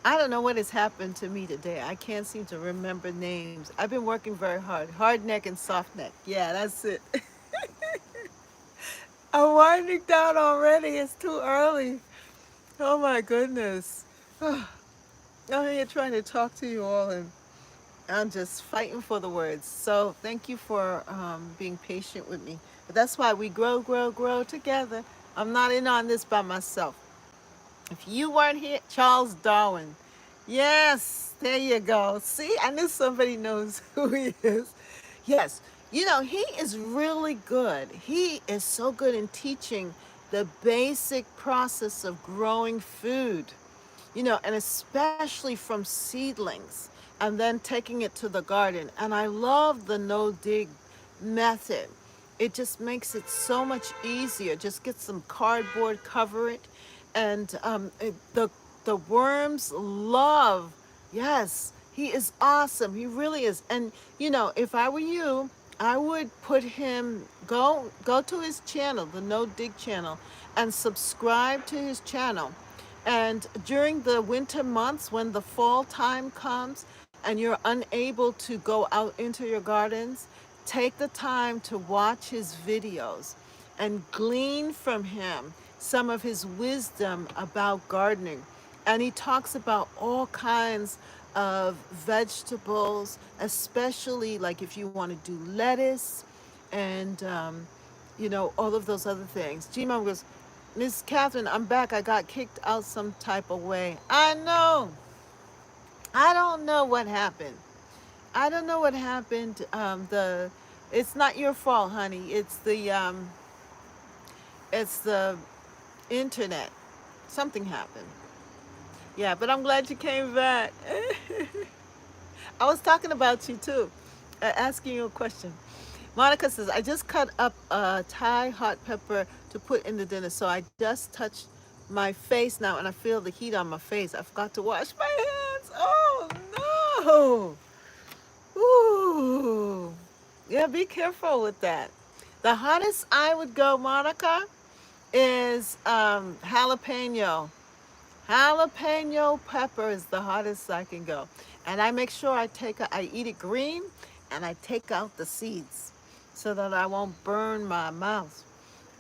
I don't know what has happened to me today. I can't seem to remember names. I've been working very hard. Hard neck and soft neck. Yeah, that's it. I'm winding down already. It's too early. Oh my goodness. I'm here trying to talk to you all, and I'm just fighting for the words. So thank you for being patient with me. But that's why we grow, grow, grow together. I'm not in on this by myself. If you weren't here, Charles Darwin. Yes, there you go. See, I knew somebody knows who he is. Yes, he is really good. He is so good in teaching the basic process of growing food, and especially from seedlings and then taking it to the garden. And I love the no dig method. It just makes it so much easier. Just get some cardboard, cover it, and the worms love. Yes, he is awesome. He really is. And if I were you, I would put him go to his channel, the No Dig channel, and subscribe to his channel. And during the winter months, when the fall time comes and you're unable to go out into your gardens, take the time to watch his videos and glean from him some of his wisdom about gardening. And he talks about all kinds of vegetables, especially like if you want to do lettuce and, all of those other things. G-Mom goes, Miss Catherine, I'm back. I got kicked out some type of way. I know. I don't know what happened. I don't know what happened. It's not your fault, honey. It's the internet. Something happened. Yeah, but I'm glad you came back. I was talking about you too, asking you a question. Monica says, I just cut up a Thai hot pepper to put in the dinner, so I just touched my face now and I feel the heat on my face. I forgot to wash my hands. Oh no. Ooh. Yeah, be careful with that. The hottest I would go, Monica, is jalapeno. Jalapeno pepper is the hottest I can go. And I make sure I eat it green and I take out the seeds so that I won't burn my mouth.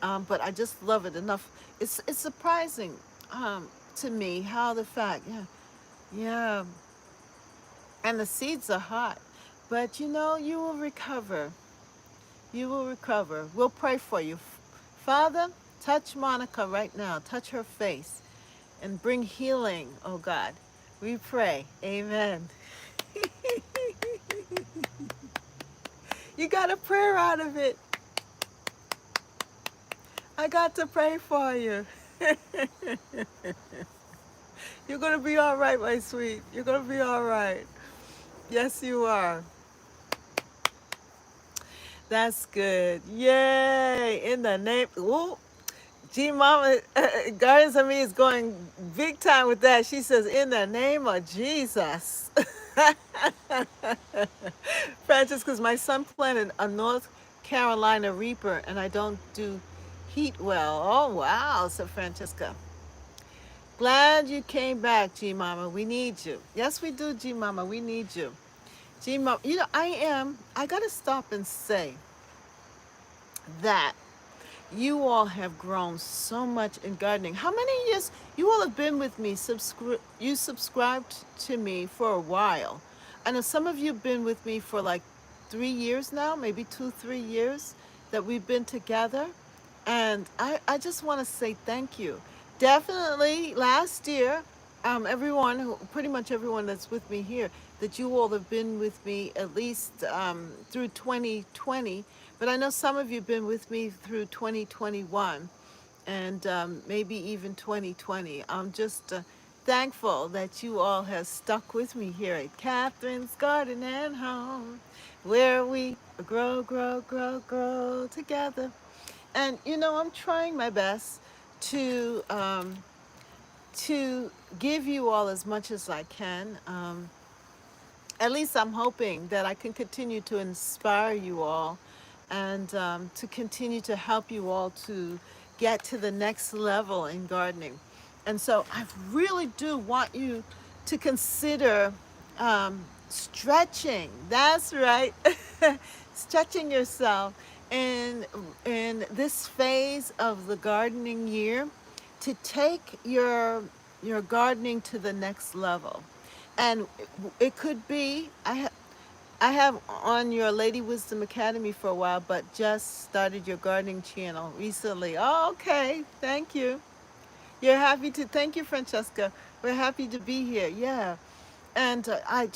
But I just love it enough. It's surprising to me how the fact, yeah, and the seeds are hot. But you will recover. You will recover. We'll pray for you. Father, touch Monica right now. Touch her face and bring healing, oh God. We pray. Amen. You got a prayer out of it. I got to pray for you. You're going to be all right, my sweet. You're going to be all right. Yes, you are. That's good. Yay. In the name. Ooh. G Mama Gardens of Me is going big time with that. She says, in the name of Jesus. Francesca's my son planted a North Carolina Reaper, and I don't do heat well. Oh, wow, said Francesca. Glad you came back, G Mama. We need you. Yes, we do, G Mama. We need you. G Mama, I got to stop and say that you all have grown so much in gardening. How many years? You all have been with me. You subscribed to me for a while. I know some of you have been with me for like 3 years now, maybe 2, 3 years that we've been together. And I just want to say thank you. Definitely last year, pretty much everyone that's with me here, that you all have been with me at least through 2020. But I know some of you have been with me through 2021 and maybe even 2020. I'm just thankful that you all have stuck with me here at Catherine's Garden and Home, where we grow, grow, grow, grow together. And I'm trying my best to um, to give you all as much as I can. At least I'm hoping that I can continue to inspire you all and to continue to help you all to get to the next level in gardening. And so I really do want you to consider stretching. That's right. Stretching yourself in this phase of the gardening year to take your gardening to the next level. And it could be I have on your Lady Wisdom Academy for a while, but just started your gardening channel recently. Oh, okay, thank you. You're happy to thank you, Francesca. We're happy to be here. Yeah. And I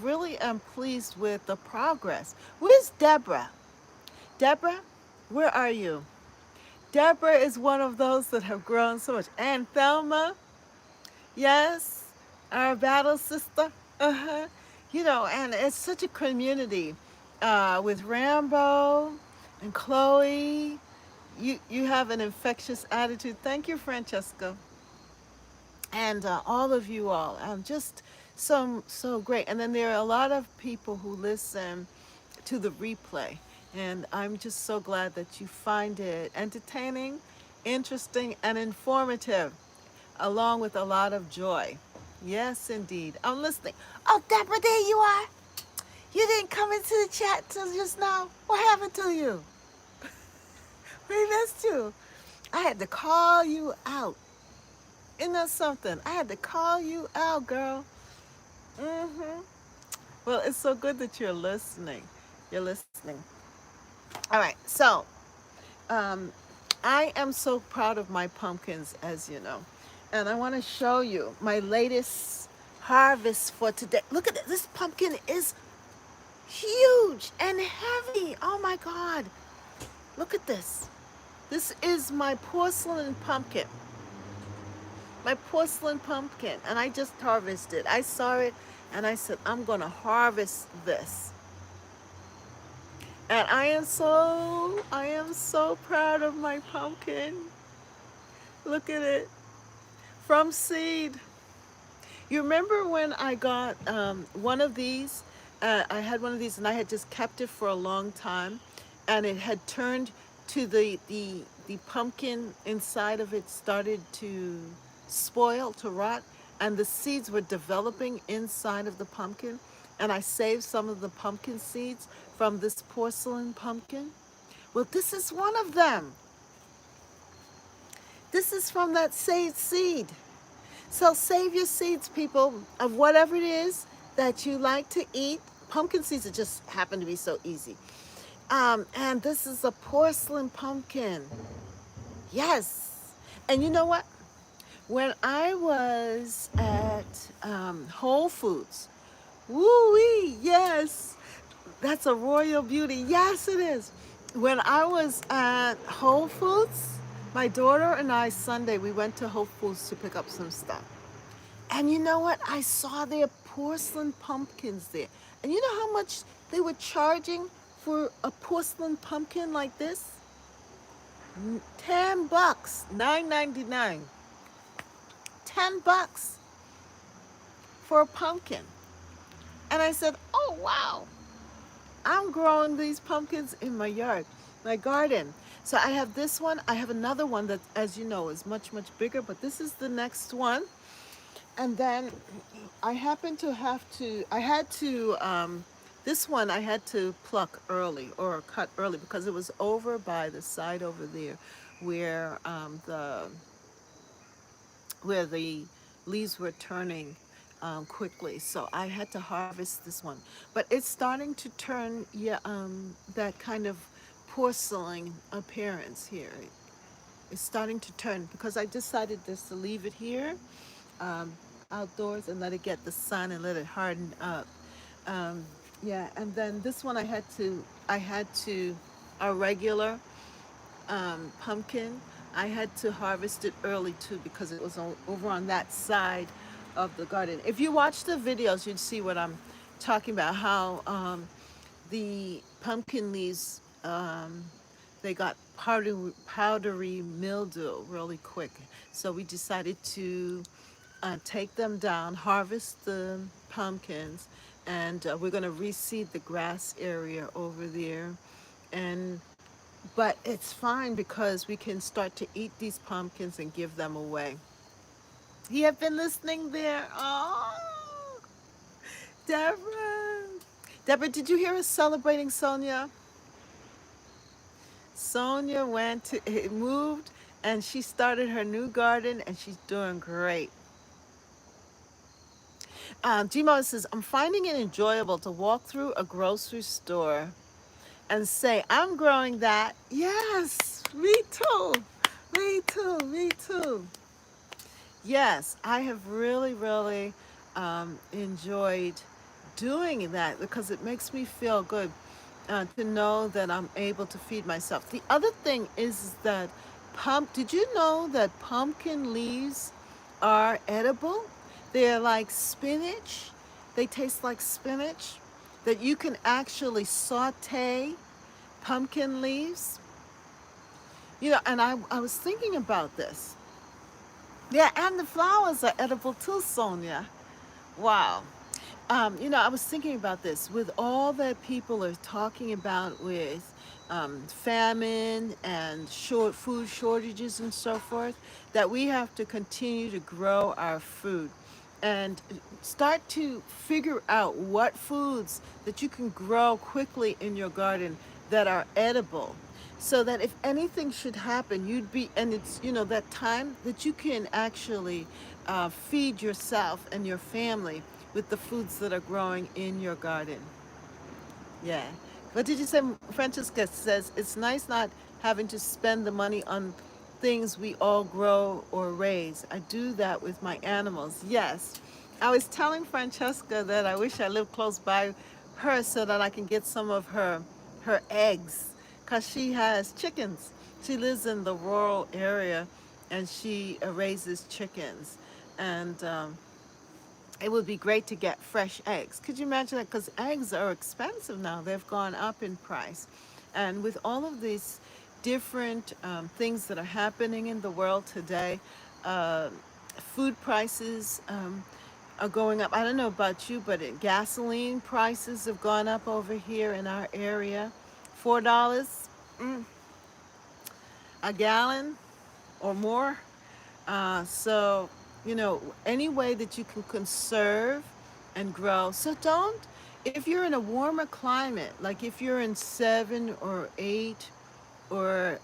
really am pleased with the progress. Where's Deborah? Deborah, where are you? Deborah is one of those that have grown so much. And Thelma, yes, our battle sister. Uh-huh. And it's such a community with Rambo and Chloe. You have an infectious attitude. Thank you, Francesca. And all of you all. Just so great. And then there are a lot of people who listen to the replay. And I'm just so glad that you find it entertaining, interesting, and informative, along with a lot of joy. Yes, indeed. I'm listening. Oh, Deborah, there you are. You didn't come into the chat till just now. What happened to you? We missed you. I had to call you out. Isn't that something? I had to call you out, girl. Mm-hmm. Well, it's so good that you're listening. You're listening. All right. So, um, I am so proud of my pumpkins, as you know. And I want to show you my latest harvest for today. Look at this. This pumpkin is huge and heavy. Oh my God. Look at this. This is my porcelain pumpkin. My porcelain pumpkin. And I just harvested. I saw it and I said, I'm going to harvest this. And I am so proud of my pumpkin. Look at it. From seed. You remember when I got one of these? I had one of these and I had just kept it for a long time. And it had turned to the pumpkin inside of it started to spoil, to rot. And the seeds were developing inside of the pumpkin. And I saved some of the pumpkin seeds from this porcelain pumpkin. Well, this is one of them. This is from that saved seed. So save your seeds, people, of whatever it is that you like to eat. Pumpkin seeds just happen to be so easy. And this is a porcelain pumpkin. Yes. And you know what? When I was at Whole Foods, woo-wee, yes, that's a royal beauty. Yes, it is. When I was at Whole Foods, my daughter and I, Sunday, we went to Whole Foods to pick up some stuff. And you know what? I saw their porcelain pumpkins there. And you know how much they were charging for a porcelain pumpkin like this? $10, $9.99. $10 for a pumpkin. And I said, oh, wow, I'm growing these pumpkins in my yard, my garden. So I have this one. I have another one that, as you know, is much, much bigger, but this is the next one. And then I happened to have to, I had to, this one I had to pluck early or cut early because it was over by the side over there where the leaves were turning quickly. So I had to harvest this one. But it's starting to turn, yeah, that kind of porcelain appearance here. It's starting to turn because I decided just to leave it here outdoors and let it get the sun and let it harden up. Um, yeah, and then this one I had to, a regular pumpkin. I had to harvest it early too because it was over on that side of the garden. If you watch the videos, you'd see what I'm talking about. How the pumpkin leaves they got powdery mildew really quick. So we decided to take them down, harvest the pumpkins, and we're going to reseed the grass area over there. And but it's fine because we can start to eat these pumpkins and give them away. You have been listening there. Oh, Deborah. Deborah, did you hear us celebrating Sonia? Sonia moved and she started her new garden and she's doing great. Gmo says, I'm finding it enjoyable to walk through a grocery store and say, I'm growing that. Yes, me too. Me too. Me too. Yes, I have really, really enjoyed doing that because it makes me feel good to know that I'm able to feed myself. The other thing is that did you know that pumpkin leaves are edible? They're like spinach. They taste like spinach. That you can actually saute pumpkin leaves. And I was thinking about this. Yeah, and the flowers are edible too, Sonia. Wow. I was thinking about this with all that people are talking about with famine and food shortages and so forth, that we have to continue to grow our food and start to figure out what foods that you can grow quickly in your garden that are edible so that if anything should happen, and it's, that time that you can actually feed yourself and your family with the foods that are growing in your garden. Yeah. What did you say? Francesca says it's nice not having to spend the money on things we all grow or raise. I do that with my animals. Yes. I was telling Francesca that I wish I lived close by her so that I can get some of her eggs because she has chickens. She lives in the rural area and she raises chickens. And it would be great to get fresh eggs. Could you imagine that? Because eggs are expensive now. They've gone up in price. And with all of these different things that are happening in the world today, uh, food prices are going up. I don't know about you, but gasoline prices have gone up over here in our area. $4 a gallon or more. So, any way that you can conserve and grow. So if you're in a warmer climate, like if you're in 7 or 8 or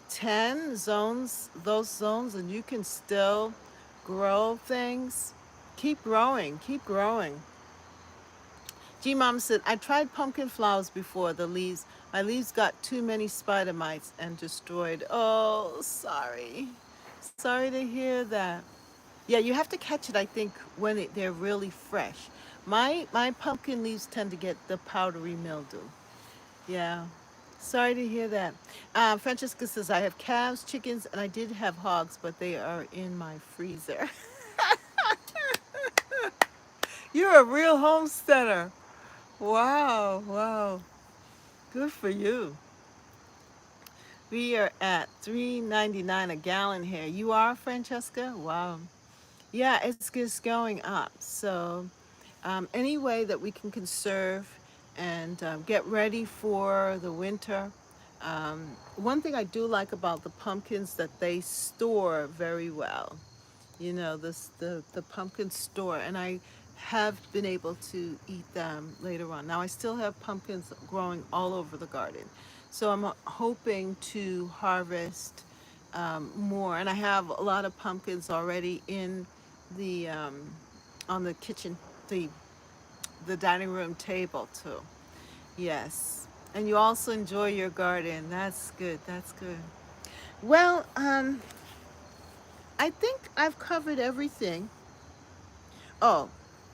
10 zones, those zones, and you can still grow things, keep growing, keep growing. G-Mom said, I tried pumpkin flowers before, my leaves got too many spider mites and destroyed. Oh, sorry. Sorry to hear that. Yeah, you have to catch it, I think, when they're really fresh. My pumpkin leaves tend to get the powdery mildew. Yeah. Sorry to hear that. Francesca says, I have calves, chickens, and I did have hogs, but they are in my freezer. You're a real homesteader. Wow, wow. Good for you. We are at $3.99 a gallon here. You are, Francesca? Wow. Yeah, it's just going up. So any way that we can conserve and get ready for the winter. One thing I do like about the pumpkins that they store very well. You know, the pumpkin store, and I have been able to eat them later on. Now I still have pumpkins growing all over the garden, so I'm hoping to harvest more. And I have a lot of pumpkins already in the on the kitchen, the the dining room table too. Yes. And you also enjoy your garden. That's good. That's good. Well, I think I've covered everything. Oh,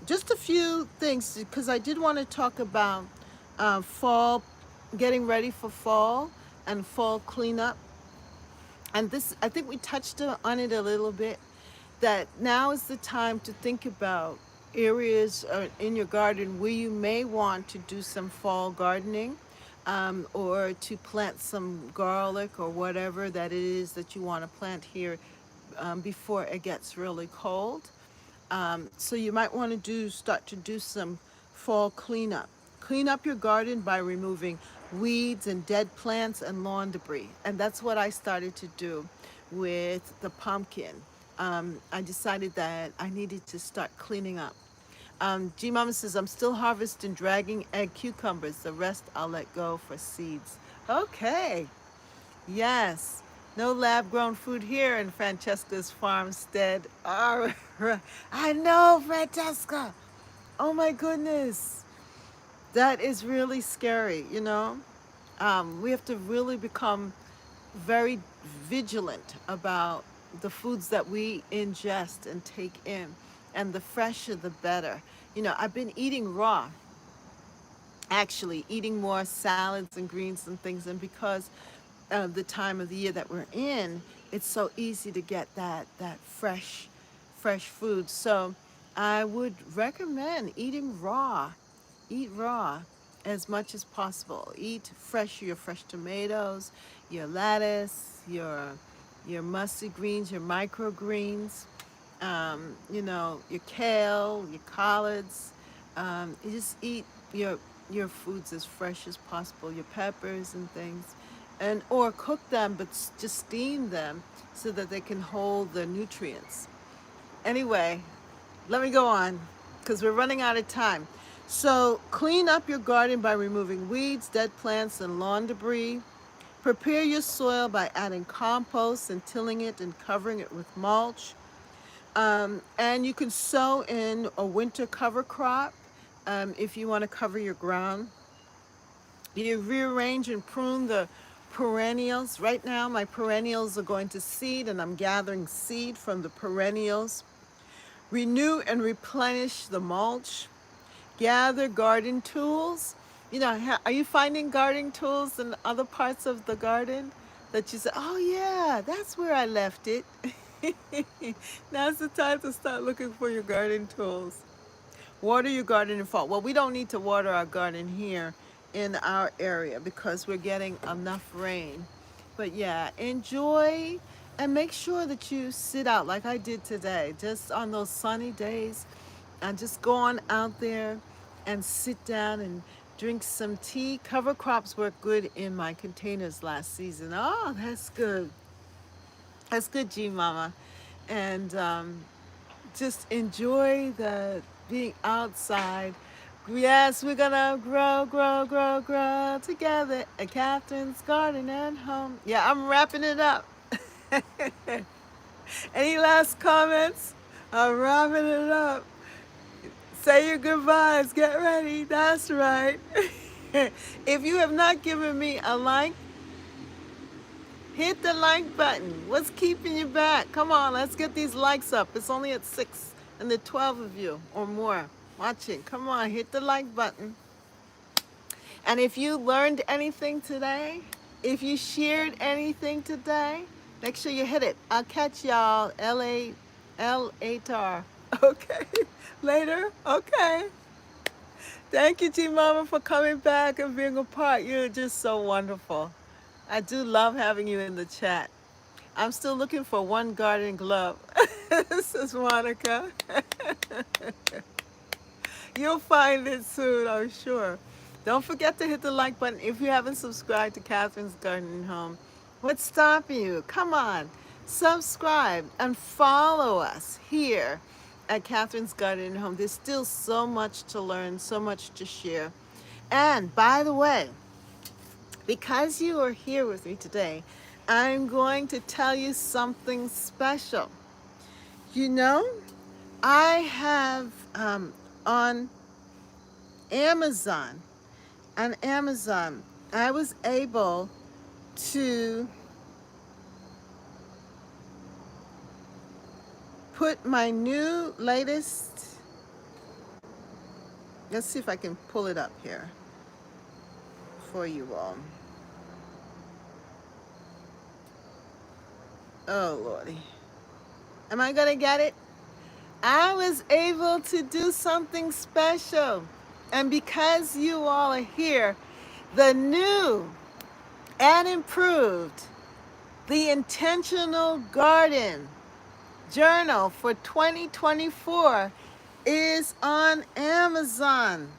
just a few things because I did want to talk about fall, getting ready for fall and fall cleanup. And this, I think we touched on it a little bit, that now is the time to think about areas in your garden where you may want to do some fall gardening, or to plant some garlic or whatever that it is that you want to plant here before it gets really cold. So you might want to start to do some fall cleanup. Clean up your garden by removing weeds and dead plants and lawn debris. And that's what I started to do with the pumpkin. I decided that I needed to start cleaning up. G Mama says, I'm still harvesting dragging egg cucumbers. The rest I'll let go for seeds. Okay. Yes. No lab grown food here in Francesca's farmstead. All right. I know, Francesca. Oh my goodness. That is really scary, you know? We have to really become very vigilant about the foods that we ingest and take in. And the fresher, the better. You know, I've been eating raw, actually, eating more salads and greens and things. And because of the time of the year that we're in, it's so easy to get that fresh food. So I would recommend eating raw. Eat raw as much as possible. Eat your fresh tomatoes, your lettuce, your musty greens, your microgreens, you know, your kale, your collards. You just eat your foods as fresh as possible, your peppers and things, and or cook them, but just steam them so that they can hold the nutrients. Anyway, let me go on because we're running out of time. So clean up your garden by removing weeds, dead plants, and lawn debris. Prepare your soil by adding compost and tilling it and covering it with mulch. And you can sow in a winter cover crop if you want to cover your ground. You rearrange and prune the perennials. Right now, my perennials are going to seed, and I'm gathering seed from the perennials. Renew and replenish the mulch. Gather garden tools. You know, are you finding gardening tools in other parts of the garden that you say, oh yeah, that's where I left it? Now's the time to start looking for your garden tools. Water your garden in fall. Well, we don't need to water our garden here in our area because we're getting enough rain. But yeah, enjoy and make sure that you sit out like I did today, just on those sunny days, and just go on out there and sit down and drink some tea. Cover crops work good in my containers last season. Oh, that's good. That's good, G Mama. And just enjoy the being outside. Yes, we're gonna grow together at Catherine's Garden and Home. Yeah, I'm wrapping it up. Any last comments? I'm wrapping it up. Say your goodbyes. Get ready. That's right. If you have not given me a like, hit the like button. What's keeping you back? Come on, let's get these likes up. It's only at 6, and there are 12 of you or more watching. Come on, hit the like button. And if you learned anything today, if you shared anything today, make sure you hit it. I'll catch y'all L-A-L-A-T-R. Okay, later. Okay. Thank you, G Mama, for coming back and being a part. You're just so wonderful. I do love having you in the chat. I'm still looking for one garden glove. This is Monica. You'll find it soon, I'm sure. Don't forget to hit the like button if you haven't subscribed to Catherine's Garden Home. What's stopping you? Come on, subscribe and follow us here at Catherine's Garden Home. There's still so much to learn, so much to share. And by the way, because you are here with me today, I'm going to tell you something special. You know, I have on Amazon, I was able to put my new latest, let's see if I can pull it up here for you all. Oh, Lordy. Am I going to get it? I was able to do something special. And because you all are here, the new and improved The Intentional Garden Journal for 2024 is on Amazon.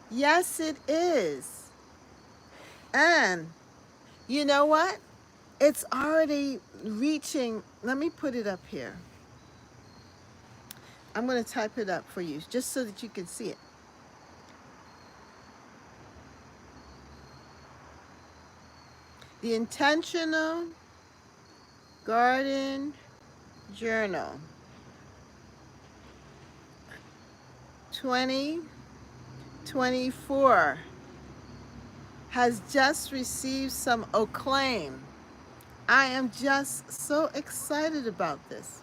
Yes, it is. And you know what? It's already reaching, let me put it up here. I'm going to type it up for you just so that you can see it. The Intentional Garden Journal 2024 has just received some acclaim. I am just so excited about this.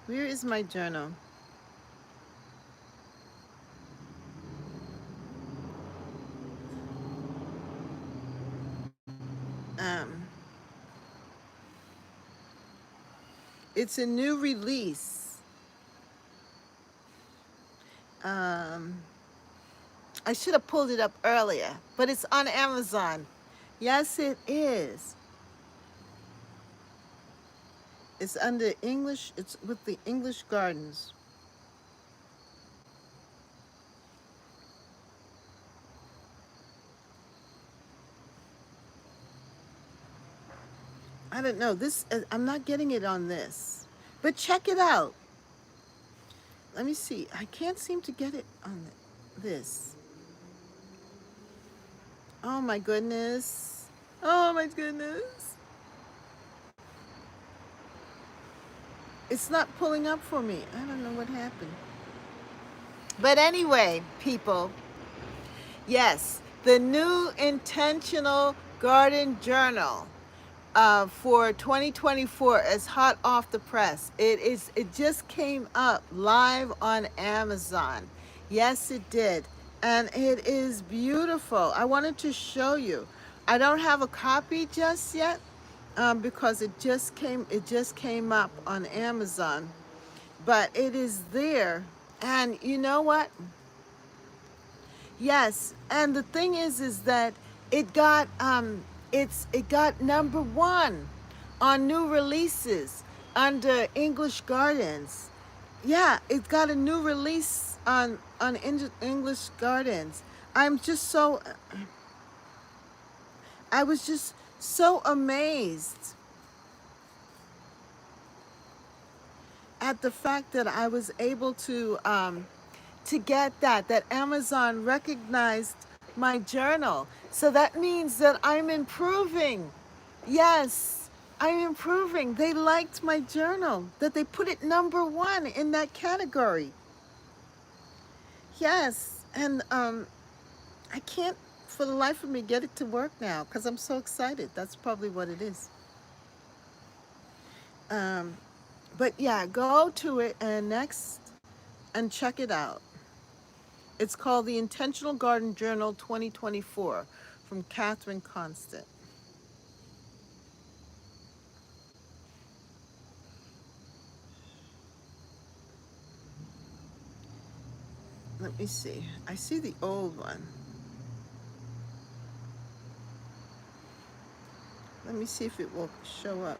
Where is my journal? Um, it's a new release. I should have pulled it up earlier, but it's on Amazon. Yes, it is. It's under English, it's with the English Gardens. I don't know, I'm not getting it on this, but check it out. Let me see, I can't seem to get it on this. Oh my goodness. Oh my goodness. It's not pulling up for me. I don't know what happened. But anyway, people, yes, the new Intentional Garden Journal for 2024 is hot off the press. It just came up live on Amazon. Yes, it did. And it is beautiful. I wanted to show you. I don't have a copy just yet because it just came up on Amazon. But it is there. And you know what? Yes, and the thing is that it got it got #1 on new releases under English Gardens. Yeah, it got a new release on English Gardens. I'm just so I was just so amazed at the fact that I was able to get that Amazon recognized my journal. So that means that I'm improving. Yes, I'm improving. They liked my journal, that they put it #1 in that category. Yes, and I can't for the life of me get it to work now because I'm so excited. That's probably what it is. But yeah, go to it and next and check it out. It's called The Intentional Garden Journal 2024 from Catherine Constant. Let me see. I see the old one. Let me see if it will show up.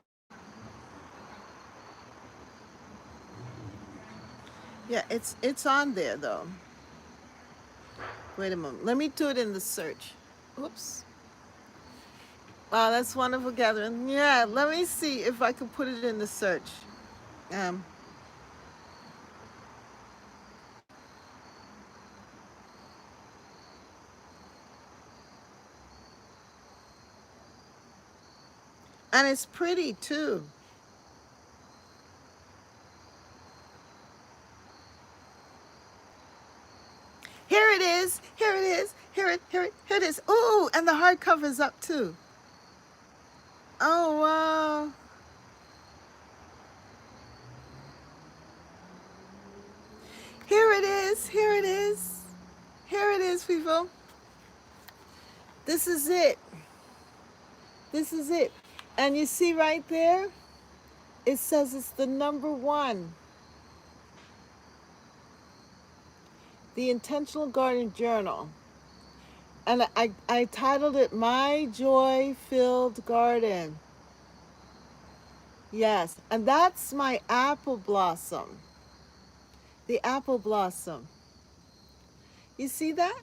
Yeah, it's on there though. Wait a moment. Let me do it in the search. Oops. Wow, that's wonderful, Catherine. Yeah, let me see if I can put it in the search. Um, and it's pretty too. Here it is. Here it is. Here it is. Ooh, and the hardcover's up too. Oh wow. Here it is. Here it is. Here it is, people. This is it. This is it. And you see right there, it says it's the number one. The Intentional Garden Journal. And I titled it My Joy Filled Garden. Yes, and that's my apple blossom. The apple blossom. You see that?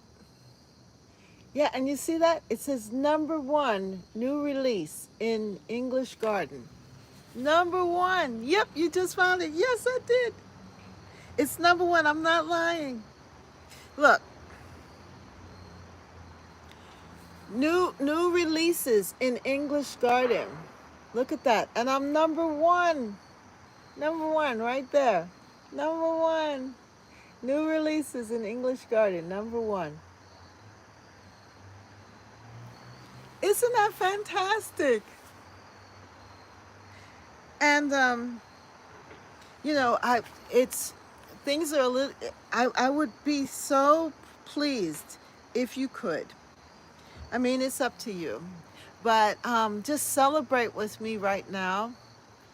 Yeah, and you see that? It says number one, new release in English Garden. Number one. Yep, you just found it. Yes, I did. It's number one. I'm not lying. Look, new releases in English Garden. Look at that. And I'm number one. Number one right there. Number one. New releases in English Garden. Number one. Isn't that fantastic? And you know, it's things are a little. I would be so pleased if you could. I mean, it's up to you, but just celebrate with me right now.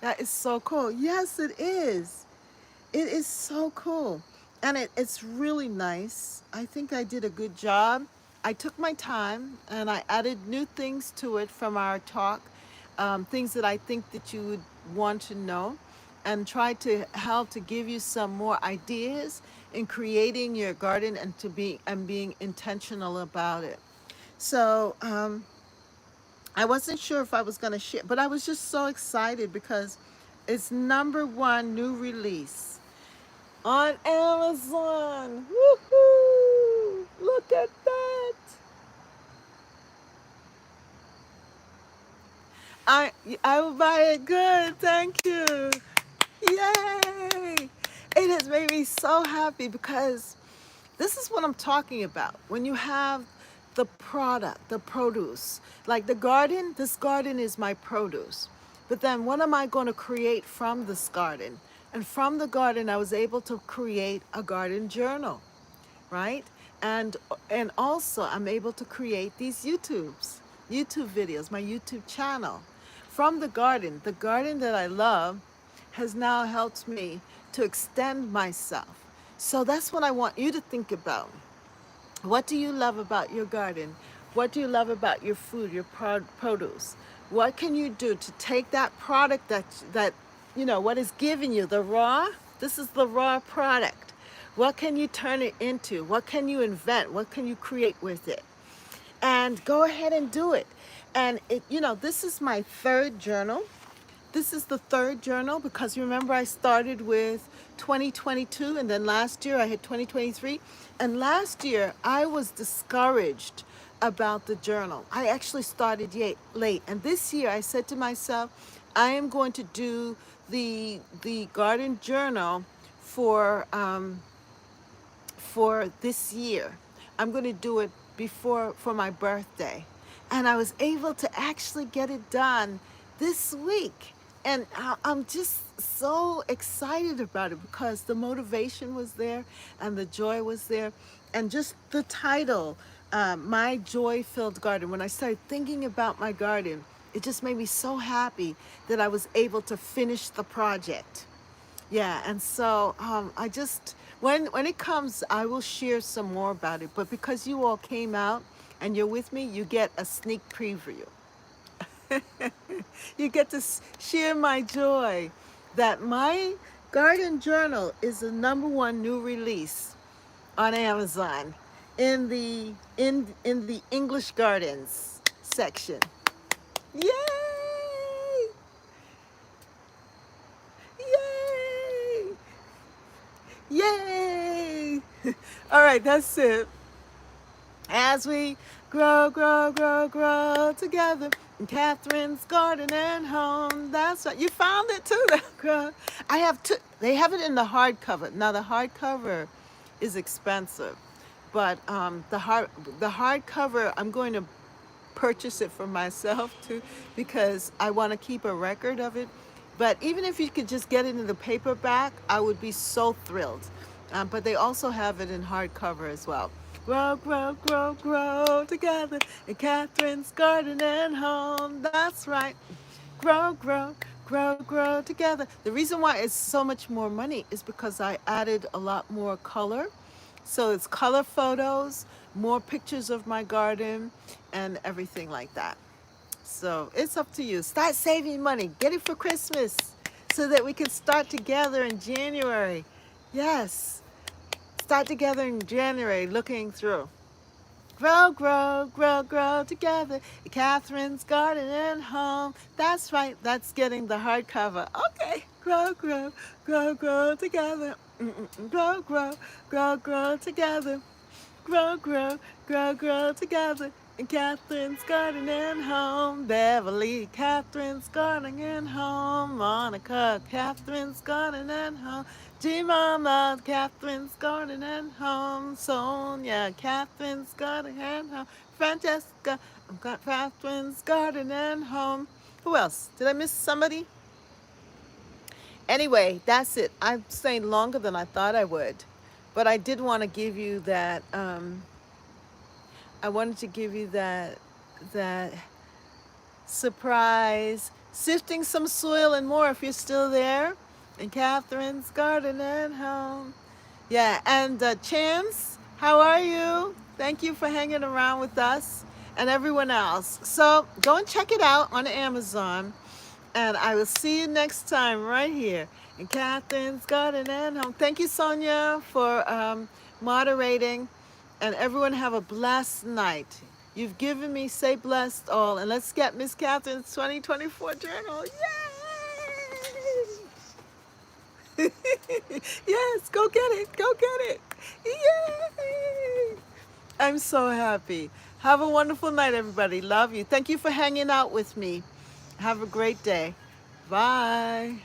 That is so cool. Yes, it is. It is so cool. And it's really nice. I think I did a good job. I took my time and I added new things to it from our talk, things that I think that you would want to know, and try to help to give you some more ideas in creating your garden and being intentional about it. So I wasn't sure if I was going to share, but I was just so excited because it's number one new release on Amazon. Woohoo! Look at that. I I will buy it. Good. Thank you. Yay! It has made me so happy because this is what I'm talking about. When you have the product, the produce, like the garden, this garden is my produce. But then what am I going to create from this garden? And from the garden, I was able to create a garden journal, right? And also I'm able to create these YouTube videos, my YouTube channel. From the garden that I love has now helped me to extend myself. So that's what I want you to think about. What do you love about your garden? What do you love about your food, your produce? What can you do to take that product that what is giving you the raw? This is the raw product. What can you turn it into? What can you invent? What can you create with it? And go ahead and do it. And this is my third journal. This is the third journal because remember I started with 2022 and then last year I had 2023. And last year I was discouraged about the journal. I actually started late. And this year I said to myself, I am going to do the garden journal for this year. I'm going to do it for my birthday. And I was able to actually get it done this week. And I'm just so excited about it because the motivation was there and the joy was there. And just the title, My Joy Filled Garden, when I started thinking about my garden, it just made me so happy that I was able to finish the project. Yeah, and so I just when it comes, I will share some more about it. But because you all came out and you're with me, you get a sneak preview. You get to share my joy that my Garden Journal is the #1 new release on Amazon in the English Gardens section. Yay! Yay! Yay! All right, that's it. As we grow, grow, grow, grow together in Catherine's garden and home. That's right. You found it too. Grow. I have two. They have it in the hardcover. Now the hardcover is expensive, but the hardcover I'm going to purchase it for myself too because I want to keep a record of it. But even if you could just get it in the paperback, I would be so thrilled. But they also have it in hardcover as well. Grow, grow, grow, grow together in Catherine's garden and home. That's right. Grow, grow, grow, grow together. The reason why it's so much more money is because I added a lot more color. So it's color photos, more pictures of my garden, and everything like that. So it's up to you. Start saving money. Get it for Christmas so that we can start together in January. Yes. Start together in January looking through. Grow, grow, grow, grow together. Catherine's garden and home. That's right. That's getting the hardcover. Okay. Grow, grow, grow, grow together. Grow, grow, grow, grow together. Grow, grow, grow, grow together. In Catherine's garden and home. Beverly, Catherine's garden and home. Monica, Catherine's garden and home. G-Mama, Catherine's garden and home. Sonia, Catherine's garden and home. Francesca, I've got Catherine's garden and home. Who else? Did I miss somebody? Anyway, that's it. I'm staying longer than I thought I would. But I did want to give you that, I wanted to give you that surprise, sifting some soil and more if you're still there in Catherine's garden and home. Yeah, and Chance, how are you? Thank you for hanging around with us and everyone else. So go and check it out on Amazon. And I will see you next time right here in Catherine's garden and home. Thank you, Sonia, for moderating. And everyone have a blessed night. You've given me, say blessed all. And let's get Miss Catherine's 2024 journal. Yay! Yes, go get it. Go get it. Yay! I'm so happy. Have a wonderful night, everybody. Love you. Thank you for hanging out with me. Have a great day. Bye.